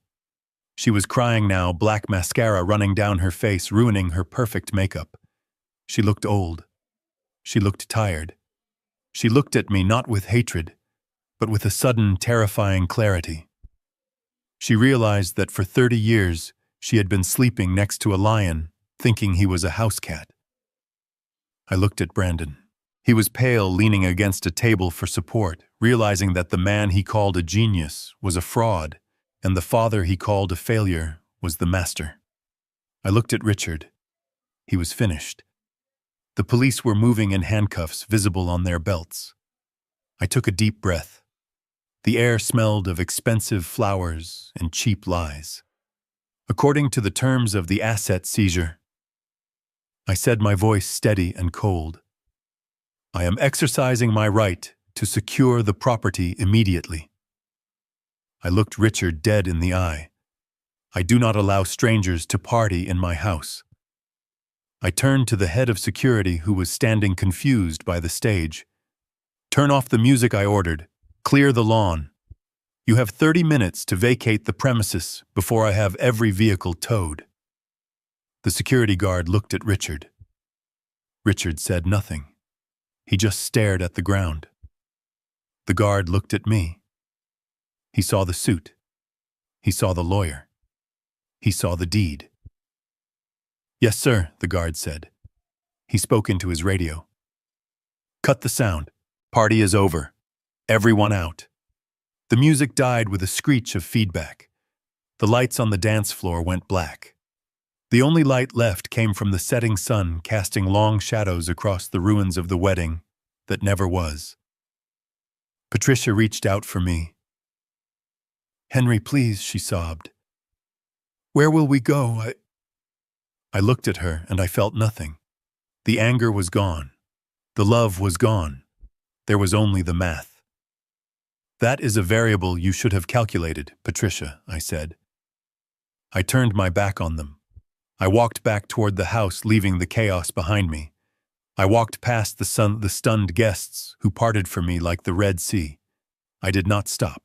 Speaker 1: She was crying now, black mascara running down her face, ruining her perfect makeup. She looked old. She looked tired. She looked at me not with hatred, but with a sudden, terrifying clarity. She realized that for 30 years she had been sleeping next to a lion, thinking he was a house cat. I looked at Brandon. He was pale, leaning against a table for support, realizing that the man he called a genius was a fraud, and the father he called a failure was the master. I looked at Richard. He was finished. The police were moving in handcuffs visible on their belts. I took a deep breath. The air smelled of expensive flowers and cheap lies. According to the terms of the asset seizure, I said, my voice steady and cold, I am exercising my right to secure the property immediately. I looked Richard dead in the eye. I do not allow strangers to party in my house. I turned to the head of security who was standing confused by the stage. Turn off the music, I ordered. Clear the lawn. You have 30 minutes to vacate the premises before I have every vehicle towed. The security guard looked at Richard. Richard said nothing. He just stared at the ground. The guard looked at me. He saw the suit. He saw the lawyer. He saw the deed. Yes, sir, the guard said. He spoke into his radio. Cut the sound. Party is over. Everyone out. The music died with a screech of feedback. The lights on the dance floor went black. The only light left came from the setting sun, casting long shadows across the ruins of the wedding that never was. Patricia reached out for me. Henry, please, she sobbed. Where will we go? I looked at her and I felt nothing. The anger was gone. The love was gone. There was only the math. That is a variable you should have calculated, Patricia, I said. I turned my back on them. I walked back toward the house, leaving the chaos behind me. I walked past the stunned guests who parted for me like the Red Sea. I did not stop.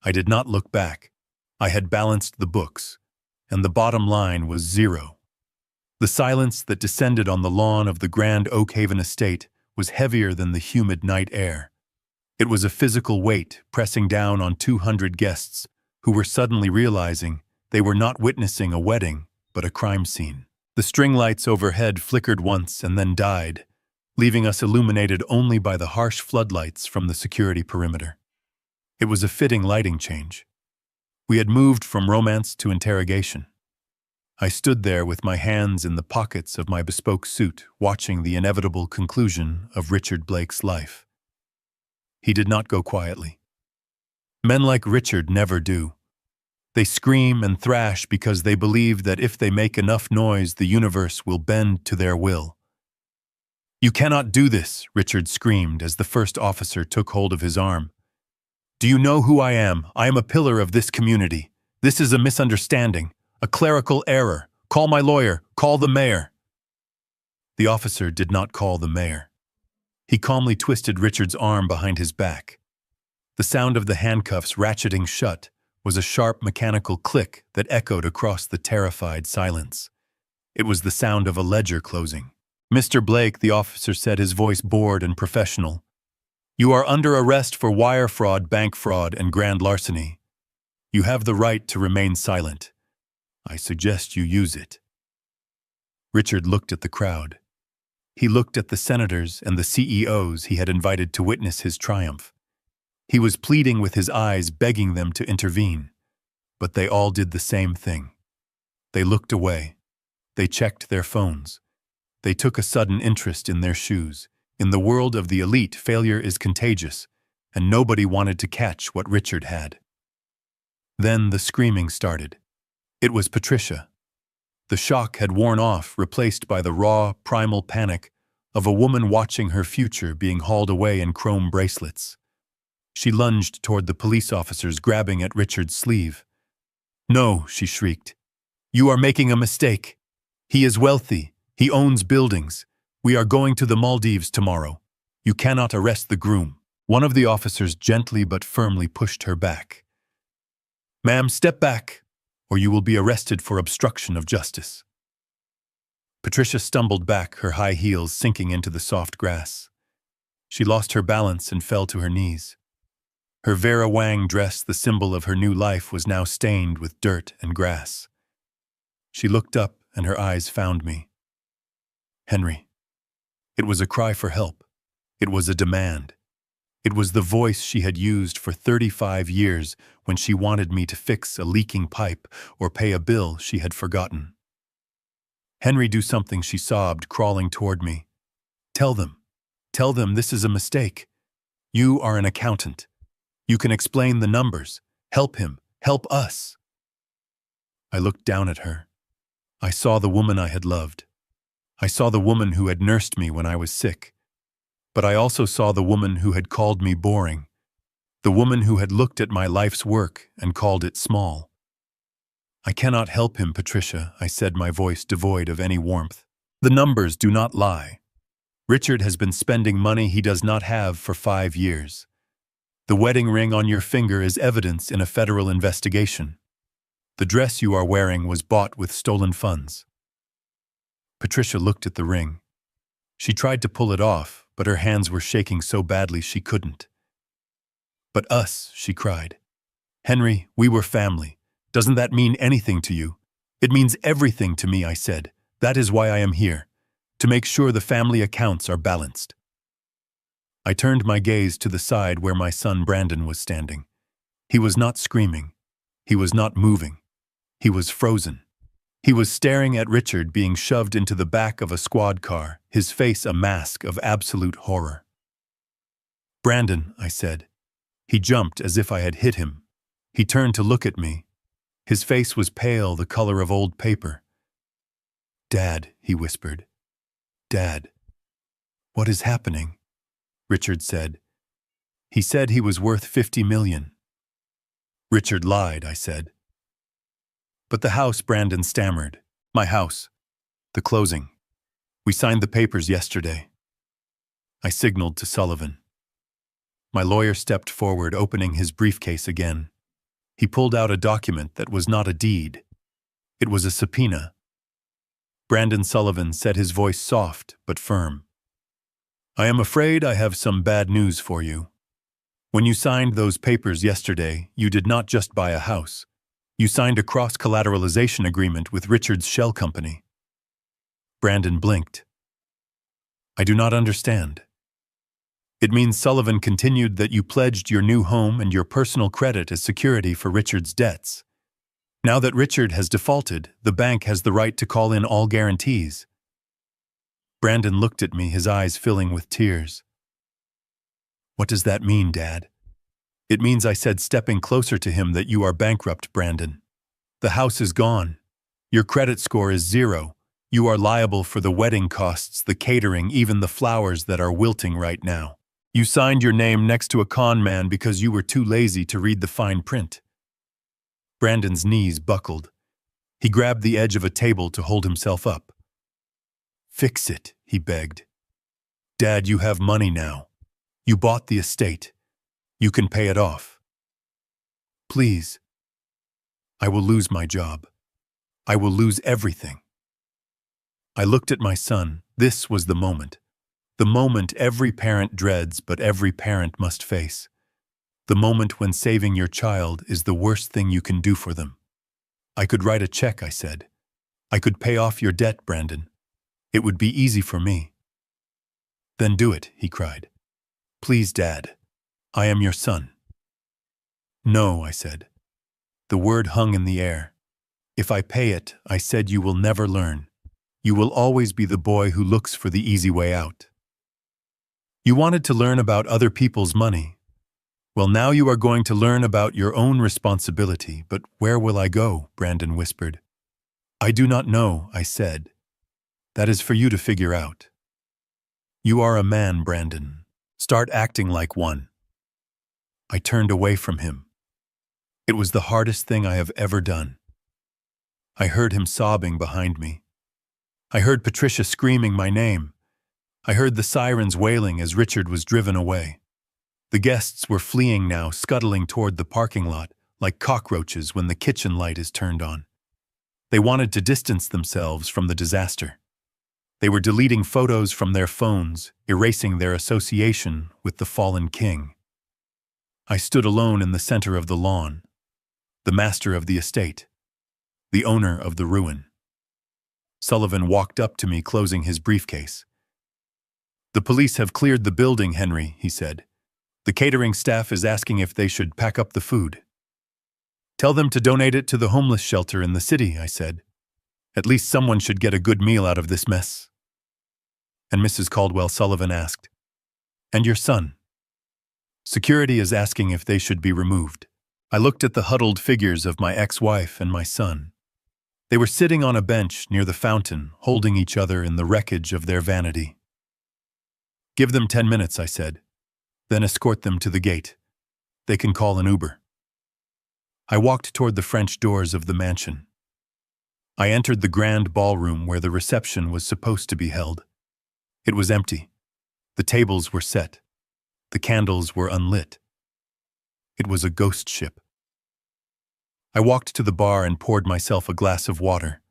Speaker 1: I did not look back. I had balanced the books, and the bottom line was 0. The silence that descended on the lawn of the grand Oakhaven estate was heavier than the humid night air. It was a physical weight pressing down on 200 guests who were suddenly realizing they were not witnessing a wedding, but a crime scene. The string lights overhead flickered once and then died, leaving us illuminated only by the harsh floodlights from the security perimeter. It was a fitting lighting change. We had moved from romance to interrogation. I stood there with my hands in the pockets of my bespoke suit, watching the inevitable conclusion of Richard Blake's life. He did not go quietly. Men like Richard never do. They scream and thrash because they believe that if they make enough noise, the universe will bend to their will. You cannot do this, Richard screamed as the first officer took hold of his arm. Do you know who I am? I am a pillar of this community. This is a misunderstanding, a clerical error. Call my lawyer. Call the mayor. The officer did not call the mayor. He calmly twisted Richard's arm behind his back. The sound of the handcuffs ratcheting shut was a sharp mechanical click that echoed across the terrified silence. It was the sound of a ledger closing. Mr. Blake, the officer said, his voice bored and professional. You are under arrest for wire fraud, bank fraud, and grand larceny. You have the right to remain silent. I suggest you use it. Richard looked at the crowd. He looked at the senators and the CEOs he had invited to witness his triumph. He was pleading with his eyes, begging them to intervene. But they all did the same thing. They looked away. They checked their phones. They took a sudden interest in their shoes. In the world of the elite, failure is contagious, and nobody wanted to catch what Richard had. Then the screaming started. It was Patricia. The shock had worn off, replaced by the raw, primal panic of a woman watching her future being hauled away in chrome bracelets. She lunged toward the police officers, grabbing at Richard's sleeve. No, she shrieked. You are making a mistake. He is wealthy. He owns buildings. We are going to the Maldives tomorrow. You cannot arrest the groom. One of the officers gently but firmly pushed her back. Ma'am, step back, or you will be arrested for obstruction of justice. Patricia stumbled back, her high heels sinking into the soft grass. She lost her balance and fell to her knees. Her Vera Wang dress, the symbol of her new life, was now stained with dirt and grass. She looked up and her eyes found me. Henry. It was a cry for help. It was a demand. It was the voice she had used for 35 years when she wanted me to fix a leaking pipe or pay a bill she had forgotten. "Henry, do something," she sobbed, crawling toward me. Tell them this is a mistake. You are an accountant. You can explain the numbers. Help him. Help us." I looked down at her. I saw the woman I had loved. I saw the woman who had nursed me when I was sick. But I also saw the woman who had called me boring. The woman who had looked at my life's work and called it small. "I cannot help him, Patricia," I said, my voice devoid of any warmth. "The numbers do not lie. Richard has been spending money he does not have for 5 years. The wedding ring on your finger is evidence in a federal investigation. The dress you are wearing was bought with stolen funds." Patricia looked at the ring. She tried to pull it off, but her hands were shaking so badly she couldn't. "But us," she cried. "Henry, we were family. Doesn't that mean anything to you?" "It means everything to me," I said. "That is why I am here, to make sure the family accounts are balanced." I turned my gaze to the side where my son Brandon was standing. He was not screaming. He was not moving. He was frozen. He was staring at Richard being shoved into the back of a squad car, his face a mask of absolute horror. "Brandon," I said. He jumped as if I had hit him. He turned to look at me. His face was pale, the color of old paper. "Dad," he whispered. "Dad." "What is happening?" Richard said. "He said he was worth 50 million. "Richard lied," I said. "But the house," Brandon stammered. "My house. The closing. We signed the papers yesterday." I signaled to Sullivan. My lawyer stepped forward, opening his briefcase again. He pulled out a document that was not a deed. It was a subpoena. Brandon Sullivan said, his voice soft but firm. "I am afraid I have some bad news for you. When you signed those papers yesterday, you did not just buy a house. You signed a cross-collateralization agreement with Richard's shell company." Brandon blinked. "I do not understand." "It means," Sullivan continued, "that you pledged your new home and your personal credit as security for Richard's debts. Now that Richard has defaulted, the bank has the right to call in all guarantees." Brandon looked at me, his eyes filling with tears. "What does that mean, Dad?" "It means," I said, stepping closer to him, "that you are bankrupt, Brandon. The house is gone. Your credit score is 0. You are liable for the wedding costs, the catering, even the flowers that are wilting right now. You signed your name next to a con man because you were too lazy to read the fine print." Brandon's knees buckled. He grabbed the edge of a table to hold himself up. "Fix it," he begged. "Dad, you have money now. You bought the estate. You can pay it off. Please. I will lose my job. I will lose everything." I looked at my son. This was the moment. The moment every parent dreads, but every parent must face. The moment when saving your child is the worst thing you can do for them. "I could write a check," I said. "I could pay off your debt, Brandon. It would be easy for me." "Then do it," he cried. "Please, Dad. I am your son." "No," I said. The word hung in the air. "If I pay it," I said, "you will never learn. You will always be the boy who looks for the easy way out. You wanted to learn about other people's money. Well, now you are going to learn about your own responsibility." "But where will I go?" Brandon whispered. "I do not know," I said. "That is for you to figure out. You are a man, Brandon. Start acting like one." I turned away from him. It was the hardest thing I have ever done. I heard him sobbing behind me. I heard Patricia screaming my name. I heard the sirens wailing as Richard was driven away. The guests were fleeing now, scuttling toward the parking lot, like cockroaches when the kitchen light is turned on. They wanted to distance themselves from the disaster. They were deleting photos from their phones, erasing their association with the fallen king. I stood alone in the center of the lawn, the master of the estate, the owner of the ruin. Sullivan walked up to me, closing his briefcase. "The police have cleared the building, Henry," he said. "The catering staff is asking if they should pack up the food." "Tell them to donate it to the homeless shelter in the city," I said. "At least someone should get a good meal out of this mess." And Mrs. Caldwell Sullivan asked, "And your son?" "Security is asking if they should be removed." I looked at the huddled figures of my ex-wife and my son. They were sitting on a bench near the fountain, holding each other in the wreckage of their vanity. "Give them 10 minutes," I said. "Then escort them to the gate. They can call an Uber." I walked toward the French doors of the mansion. I entered the grand ballroom where the reception was supposed to be held. It was empty. The tables were set. The candles were unlit. It was a ghost ship. I walked to the bar and poured myself a glass of water.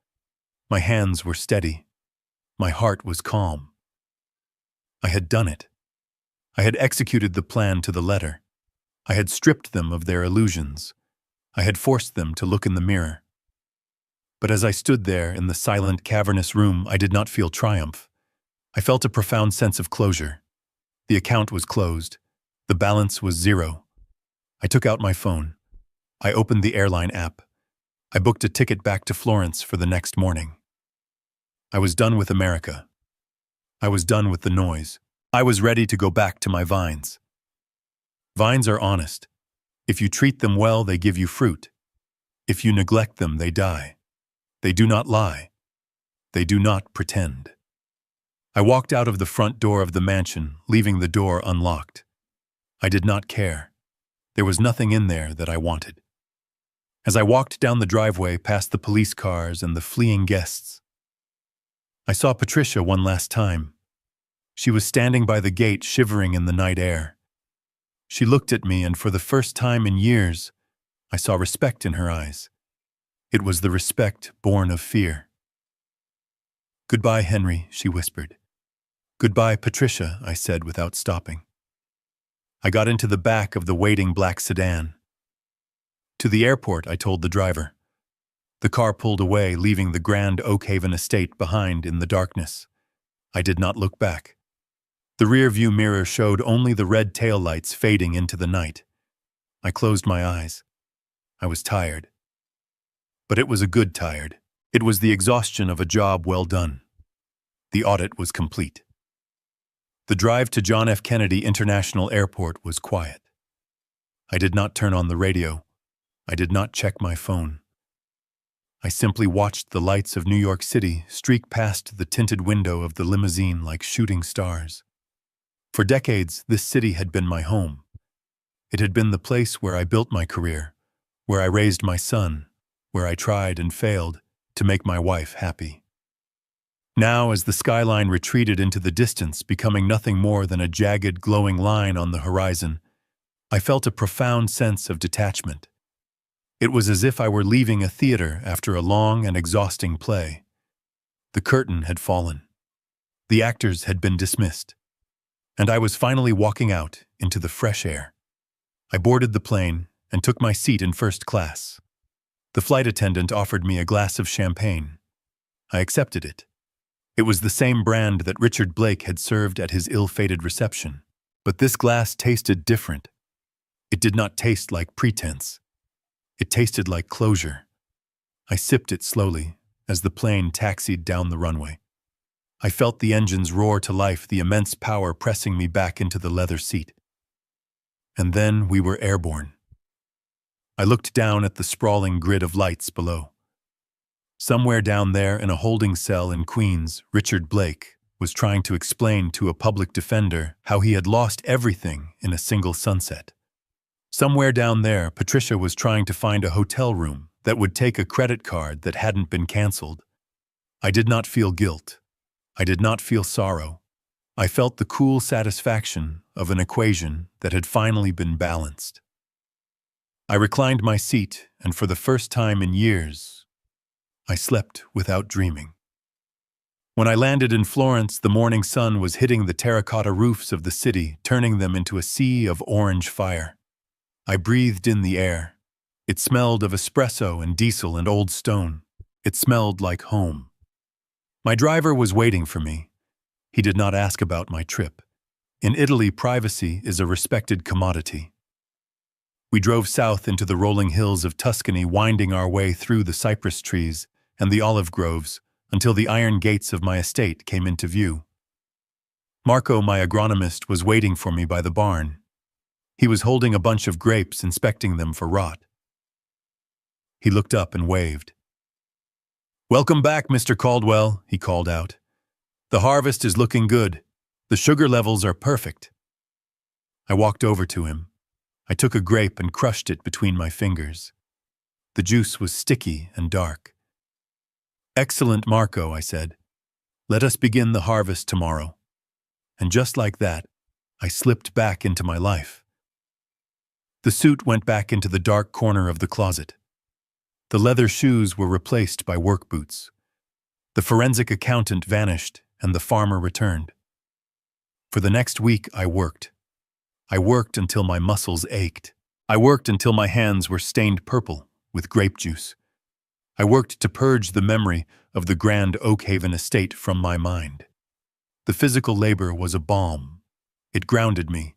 Speaker 1: My hands were steady. My heart was calm. I had done it. I had executed the plan to the letter. I had stripped them of their illusions. I had forced them to look in the mirror. But as I stood there in the silent, cavernous room, I did not feel triumph. I felt a profound sense of closure. The account was closed. The balance was zero. I took out my phone. I opened the airline app. I booked a ticket back to Florence for the next morning. I was done with America. I was done with the noise. I was ready to go back to my vines. Vines are honest. If you treat them well, they give you fruit. If you neglect them, they die. They do not lie. They do not pretend. I walked out of the front door of the mansion, leaving the door unlocked. I did not care. There was nothing in there that I wanted. As I walked down the driveway past the police cars and the fleeing guests, I saw Patricia one last time. She was standing by the gate, shivering in the night air. She looked at me, and for the first time in years, I saw respect in her eyes. It was the respect born of fear. "Goodbye, Henry," she whispered. "Goodbye, Patricia," I said without stopping. I got into the back of the waiting black sedan. "To the airport," I told the driver. The car pulled away, leaving the grand Oakhaven estate behind in the darkness. I did not look back. The rear-view mirror showed only the red taillights fading into the night. I closed my eyes. I was tired. But it was a good tired. It was the exhaustion of a job well done. The audit was complete. The drive to John F. Kennedy International Airport was quiet. I did not turn on the radio. I did not check my phone. I simply watched the lights of New York City streak past the tinted window of the limousine like shooting stars. For decades, this city had been my home. It had been the place where I built my career, where I raised my son, where I tried and failed to make my wife happy. Now, as the skyline retreated into the distance, becoming nothing more than a jagged, glowing line on the horizon, I felt a profound sense of detachment. It was as if I were leaving a theater after a long and exhausting play. The curtain had fallen. The actors had been dismissed. And I was finally walking out into the fresh air. I boarded the plane and took my seat in first class. The flight attendant offered me a glass of champagne. I accepted it. It was the same brand that Richard Blake had served at his ill-fated reception. But this glass tasted different. It did not taste like pretense. It tasted like closure. I sipped it slowly as the plane taxied down the runway. I felt the engines roar to life, the immense power pressing me back into the leather seat. And then we were airborne. I looked down at the sprawling grid of lights below. Somewhere down there in a holding cell in Queens, Richard Blake was trying to explain to a public defender how he had lost everything in a single sunset. Somewhere down there, Patricia was trying to find a hotel room that would take a credit card that hadn't been canceled. I did not feel guilt. I did not feel sorrow. I felt the cool satisfaction of an equation that had finally been balanced. I reclined my seat, and for the first time in years, I slept without dreaming. When I landed in Florence, the morning sun was hitting the terracotta roofs of the city, turning them into a sea of orange fire. I breathed in the air. It smelled of espresso and diesel and old stone. It smelled like home. My driver was waiting for me. He did not ask about my trip. In Italy, privacy is a respected commodity. We drove south into the rolling hills of Tuscany, winding our way through the cypress trees and the olive groves until the iron gates of my estate came into view. Marco, my agronomist, was waiting for me by the barn. He was holding a bunch of grapes, inspecting them for rot. He looked up and waved. "Welcome back, Mr. Caldwell," he called out. "The harvest is looking good. The sugar levels are perfect." I walked over to him. I took a grape and crushed it between my fingers. The juice was sticky and dark. "Excellent, Marco," I said. "Let us begin the harvest tomorrow." And just like that, I slipped back into my life. The suit went back into the dark corner of the closet. The leather shoes were replaced by work boots. The forensic accountant vanished, and the farmer returned. For the next week, I worked. I worked until my muscles ached. I worked until my hands were stained purple with grape juice. I worked to purge the memory of the grand Oakhaven estate from my mind. The physical labor was a balm. It grounded me.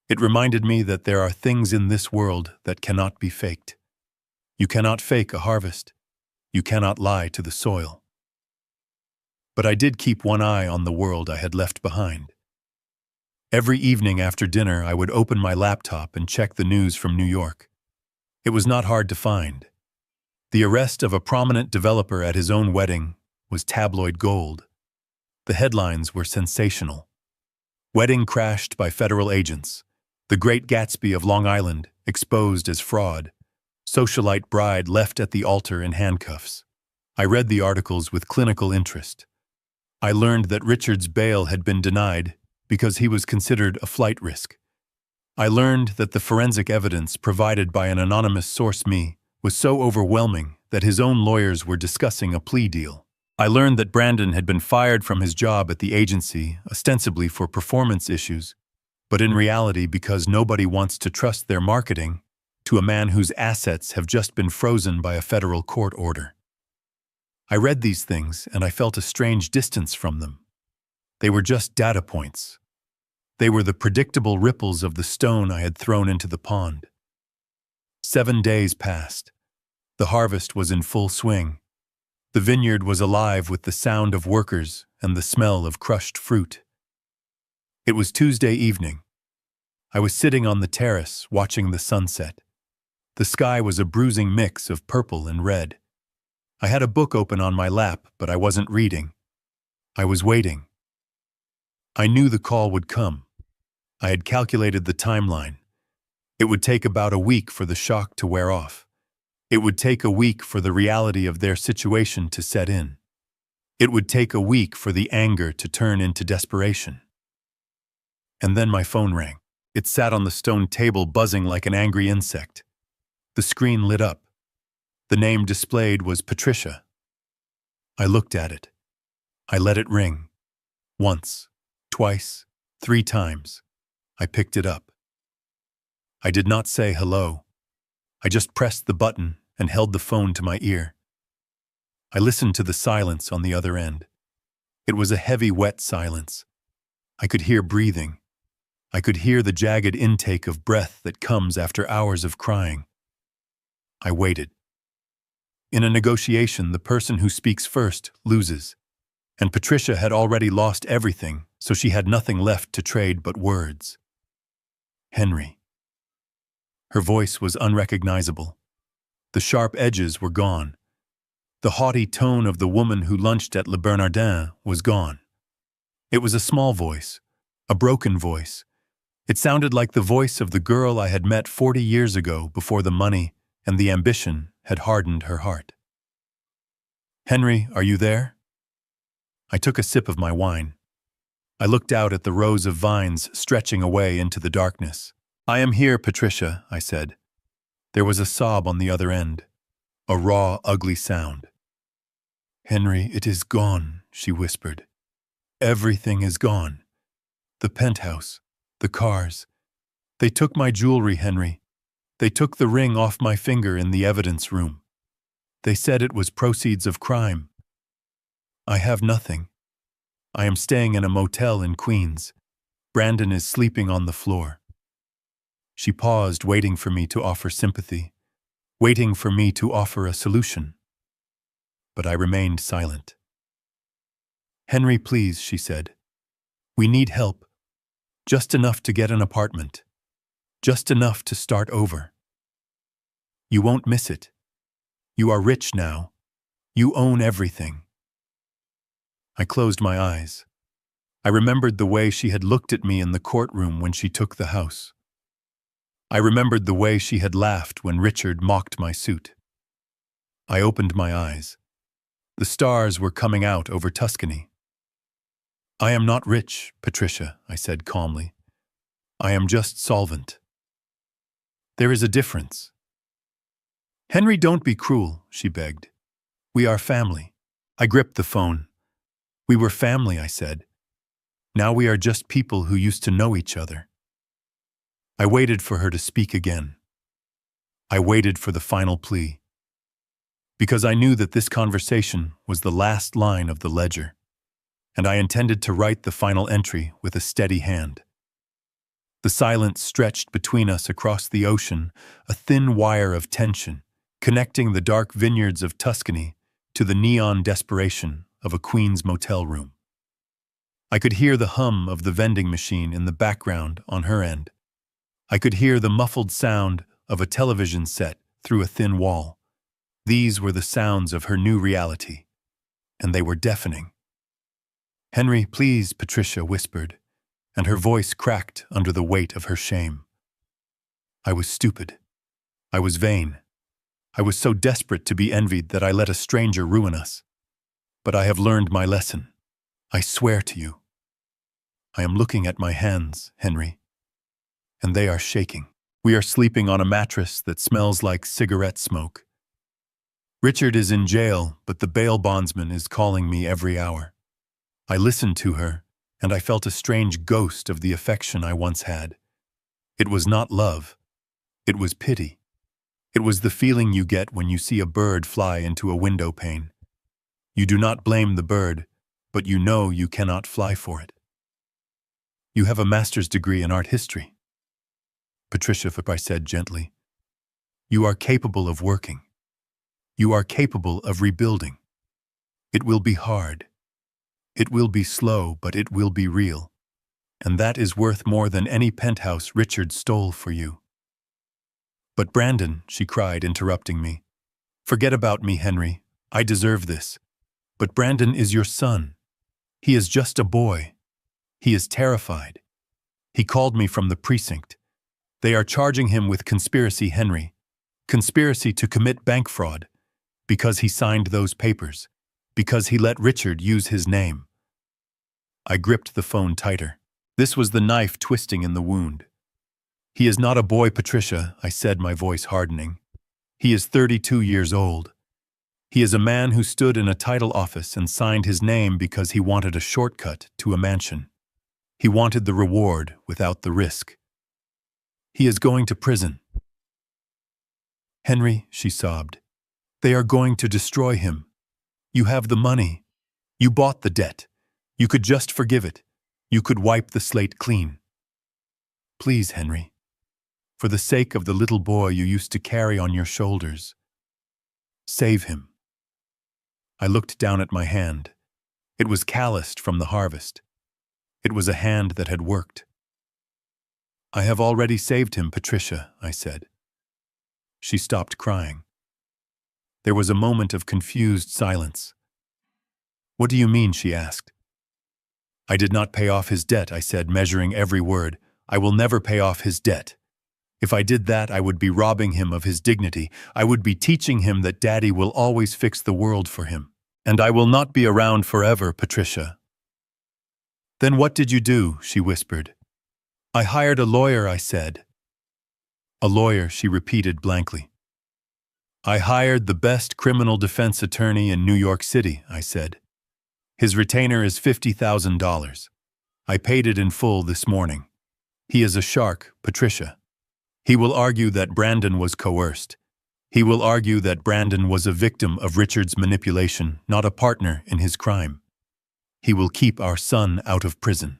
Speaker 1: It reminded me that there are things in this world that cannot be faked. You cannot fake a harvest. You cannot lie to the soil. But I did keep one eye on the world I had left behind. Every evening after dinner, I would open my laptop and check the news from New York. It was not hard to find. The arrest of a prominent developer at his own wedding was tabloid gold. The headlines were sensational. Wedding crashed by federal agents. The Great Gatsby of Long Island exposed as fraud. Socialite bride left at the altar in handcuffs. I read the articles with clinical interest. I learned that Richard's bail had been denied because he was considered a flight risk. I learned that the forensic evidence provided by an anonymous source me was so overwhelming that his own lawyers were discussing a plea deal. I learned that Brandon had been fired from his job at the agency, ostensibly for performance issues, but in reality because nobody wants to trust their marketing to a man whose assets have just been frozen by a federal court order. I read these things and I felt a strange distance from them. They were just data points. They were the predictable ripples of the stone I had thrown into the pond. 7 days passed. The harvest was in full swing. The vineyard was alive with the sound of workers and the smell of crushed fruit. It was Tuesday evening. I was sitting on the terrace watching the sunset. The sky was a bruising mix of purple and red. I had a book open on my lap, but I wasn't reading. I was waiting. I knew the call would come. I had calculated the timeline. It would take about a week for the shock to wear off. It would take a week for the reality of their situation to set in. It would take a week for the anger to turn into desperation. And then my phone rang. It sat on the stone table, buzzing like an angry insect. The screen lit up. The name displayed was Patricia. I looked at it. I let it ring. Once, twice, 3 times. I picked it up. I did not say hello. I just pressed the button and held the phone to my ear. I listened to the silence on the other end. It was a heavy, wet silence. I could hear breathing. I could hear the jagged intake of breath that comes after hours of crying. I waited. In a negotiation, the person who speaks first loses. And Patricia had already lost everything, so she had nothing left to trade but words. Henry. Her voice was unrecognizable. The sharp edges were gone. The haughty tone of the woman who lunched at Le Bernardin was gone. It was a small voice, a broken voice. It sounded like the voice of the girl I had met 40 years ago before the money and the ambition had hardened her heart. "Henry, are you there?" I took a sip of my wine. I looked out at the rows of vines stretching away into the darkness. "I am here, Patricia," I said. There was a sob on the other end, a raw, ugly sound. "Henry, it is gone," she whispered. "Everything is gone. The penthouse, the cars. They took my jewelry, Henry. They took the ring off my finger in the evidence room. They said it was proceeds of crime. I have nothing. I am staying in a motel in Queens. Brandon is sleeping on the floor." She paused, waiting for me to offer sympathy, waiting for me to offer a solution. But I remained silent. "Henry, please," she said. "We need help. Just enough to get an apartment. Just enough to start over. You won't miss it. You are rich now. You own everything." I closed my eyes. I remembered the way she had looked at me in the courtroom when she took the house. I remembered the way she had laughed when Richard mocked my suit. I opened my eyes. The stars were coming out over Tuscany. "I am not rich, Patricia," I said calmly. "I am just solvent. There is a difference." "Henry, don't be cruel," she begged. "We are family." I gripped the phone. "We were family," I said. "Now we are just people who used to know each other." I waited for her to speak again. I waited for the final plea. Because I knew that this conversation was the last line of the ledger, and I intended to write the final entry with a steady hand. The silence stretched between us across the ocean, a thin wire of tension, connecting the dark vineyards of Tuscany to the neon desperation of a Queens motel room. I could hear the hum of the vending machine in the background on her end. I could hear the muffled sound of a television set through a thin wall. These were the sounds of her new reality, and they were deafening. "Henry, please," Patricia whispered, and her voice cracked under the weight of her shame. I was stupid. I was vain. I was so desperate to be envied that I let a stranger ruin us. But I have learned my lesson. I swear to you. I am looking at my hands, Henry, and they are shaking. We are sleeping on a mattress that smells like cigarette smoke. Richard is in jail, but the bail bondsman is calling me every hour. I listened to her, and I felt a strange ghost of the affection I once had. It was not love. It was pity. It was the feeling you get when you see a bird fly into a window pane. You do not blame the bird, but you know you cannot fly for it. "You have a master's degree in art history." "Patricia," I said gently, "you are capable of working. You are capable of rebuilding. It will be hard. It will be slow, but it will be real. And that is worth more than any penthouse Richard stole for you." "But Brandon," she cried, interrupting me. "Forget about me, Henry. I deserve this. But Brandon is your son. He is just a boy. He is terrified. He called me from the precinct. They are charging him with conspiracy, Henry. Conspiracy to commit bank fraud. Because he signed those papers. Because he let Richard use his name." I gripped the phone tighter. This was the knife twisting in the wound. "He is not a boy, Patricia," I said, my voice hardening. "He is 32 years old. He is a man who stood in a title office and signed his name because he wanted a shortcut to a mansion. He wanted the reward without the risk. He is going to prison." "Henry," she sobbed, "they are going to destroy him. You have the money. You bought the debt. You could just forgive it. You could wipe the slate clean. Please, Henry, for the sake of the little boy you used to carry on your shoulders, save him." I looked down at my hand. It was calloused from the harvest. It was a hand that had worked. "I have already saved him, Patricia," I said. She stopped crying. There was a moment of confused silence. "What do you mean?" she asked. "I did not pay off his debt," I said, measuring every word. "I will never pay off his debt. If I did that, I would be robbing him of his dignity. I would be teaching him that Daddy will always fix the world for him. And I will not be around forever, Patricia." "Then what did you do?" she whispered. "I hired a lawyer," I said. "A lawyer," she repeated blankly. "I hired the best criminal defense attorney in New York City," I said. "His retainer is $50,000. I paid it in full this morning. He is a shark, Patricia. He will argue that Brandon was coerced. He will argue that Brandon was a victim of Richard's manipulation, not a partner in his crime. He will keep our son out of prison.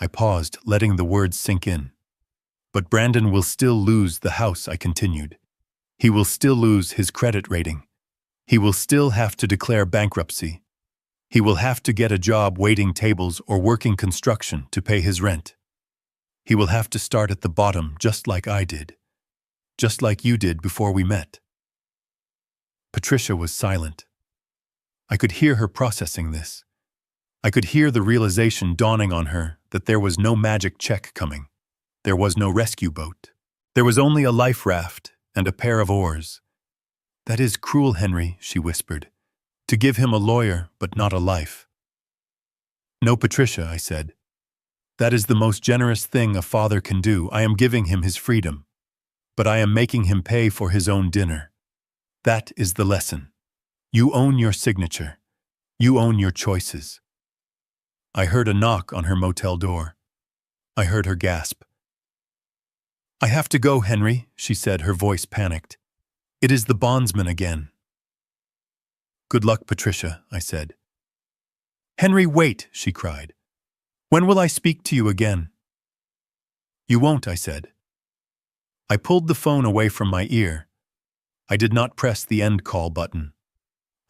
Speaker 1: I paused, letting the words sink in. But Brandon will still lose the house, I continued. He will still lose his credit rating. He will still have to declare bankruptcy. He will have to get a job waiting tables or working construction to pay his rent. He will have to start at the bottom just like I did. Just like you did before we met. Patricia was silent. I could hear her processing this. I could hear the realization dawning on her that there was no magic check coming. There was no rescue boat. There was only a life raft and a pair of oars. "That is cruel, Henry," she whispered. "To give him a lawyer, but not a life." "No, Patricia," I said. "That is the most generous thing a father can do. I am giving him his freedom. But I am making him pay for his own dinner. That is the lesson. You own your signature. You own your choices." I heard a knock on her motel door. I heard her gasp. "I have to go, Henry," she said, her voice panicked. "It is the bondsman again." "Good luck, Patricia," I said. "Henry, wait," she cried. "When will I speak to you again?" "You won't," I said. I pulled the phone away from my ear. I did not press the end call button.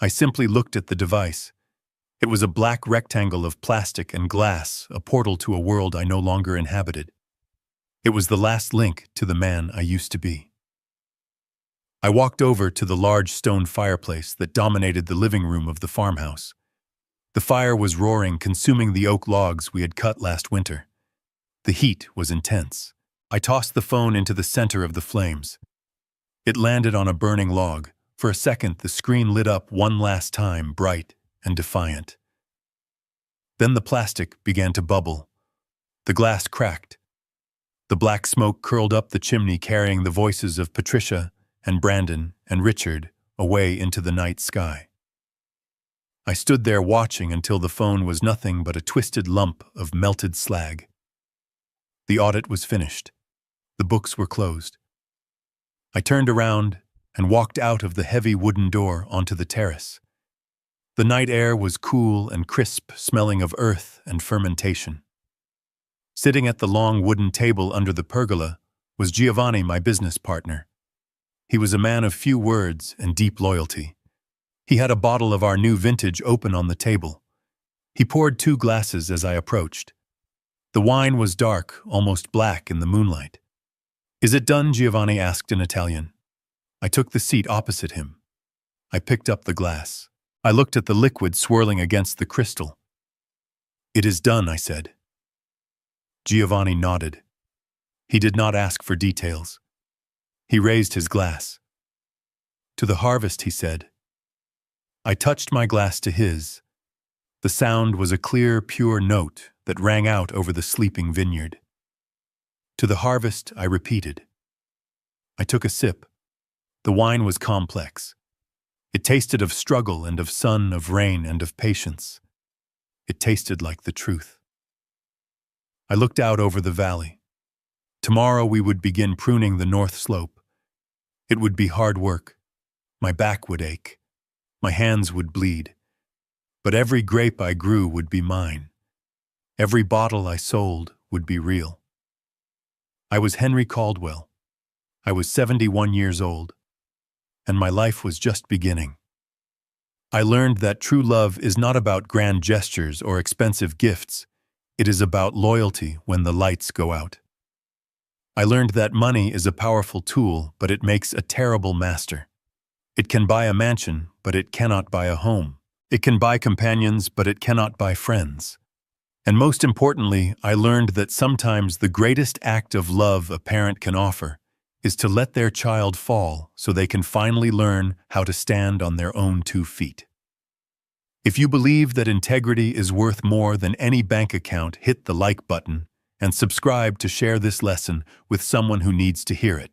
Speaker 1: I simply looked at the device. It was a black rectangle of plastic and glass, a portal to a world I no longer inhabited. It was the last link to the man I used to be. I walked over to the large stone fireplace that dominated the living room of the farmhouse. The fire was roaring, consuming the oak logs we had cut last winter. The heat was intense. I tossed the phone into the center of the flames. It landed on a burning log. For a second, the screen lit up one last time, bright and defiant. Then the plastic began to bubble. The glass cracked. The black smoke curled up the chimney, carrying the voices of Patricia and Brandon and Richard away into the night sky. I stood there watching until the phone was nothing but a twisted lump of melted slag. The audit was finished. The books were closed. I turned around and walked out of the heavy wooden door onto the terrace. The night air was cool and crisp, smelling of earth and fermentation. Sitting at the long wooden table under the pergola was Giovanni, my business partner. He was a man of few words and deep loyalty. He had a bottle of our new vintage open on the table. He poured 2 glasses as I approached. The wine was dark, almost black in the moonlight. "Is it done?" Giovanni asked in Italian. I took the seat opposite him. I picked up the glass. I looked at the liquid swirling against the crystal. "It is done," I said. Giovanni nodded. He did not ask for details. He raised his glass. "To the harvest," he said. I touched my glass to his. The sound was a clear, pure note that rang out over the sleeping vineyard. "To the harvest," I repeated. I took a sip. The wine was complex. It tasted of struggle and of sun, of rain and of patience. It tasted like the truth. I looked out over the valley. Tomorrow we would begin pruning the north slope. It would be hard work. My back would ache. My hands would bleed. But every grape I grew would be mine. Every bottle I sold would be real. I was Henry Caldwell. I was 71 years old. And my life was just beginning. I learned that true love is not about grand gestures or expensive gifts. It is about loyalty when the lights go out. I learned that money is a powerful tool, but it makes a terrible master. It can buy a mansion, but it cannot buy a home. It can buy companions, but it cannot buy friends. And most importantly, I learned that sometimes the greatest act of love a parent can offer is to let their child fall so they can finally learn how to stand on their own 2 feet. If you believe that integrity is worth more than any bank account, hit the like button and subscribe to share this lesson with someone who needs to hear it.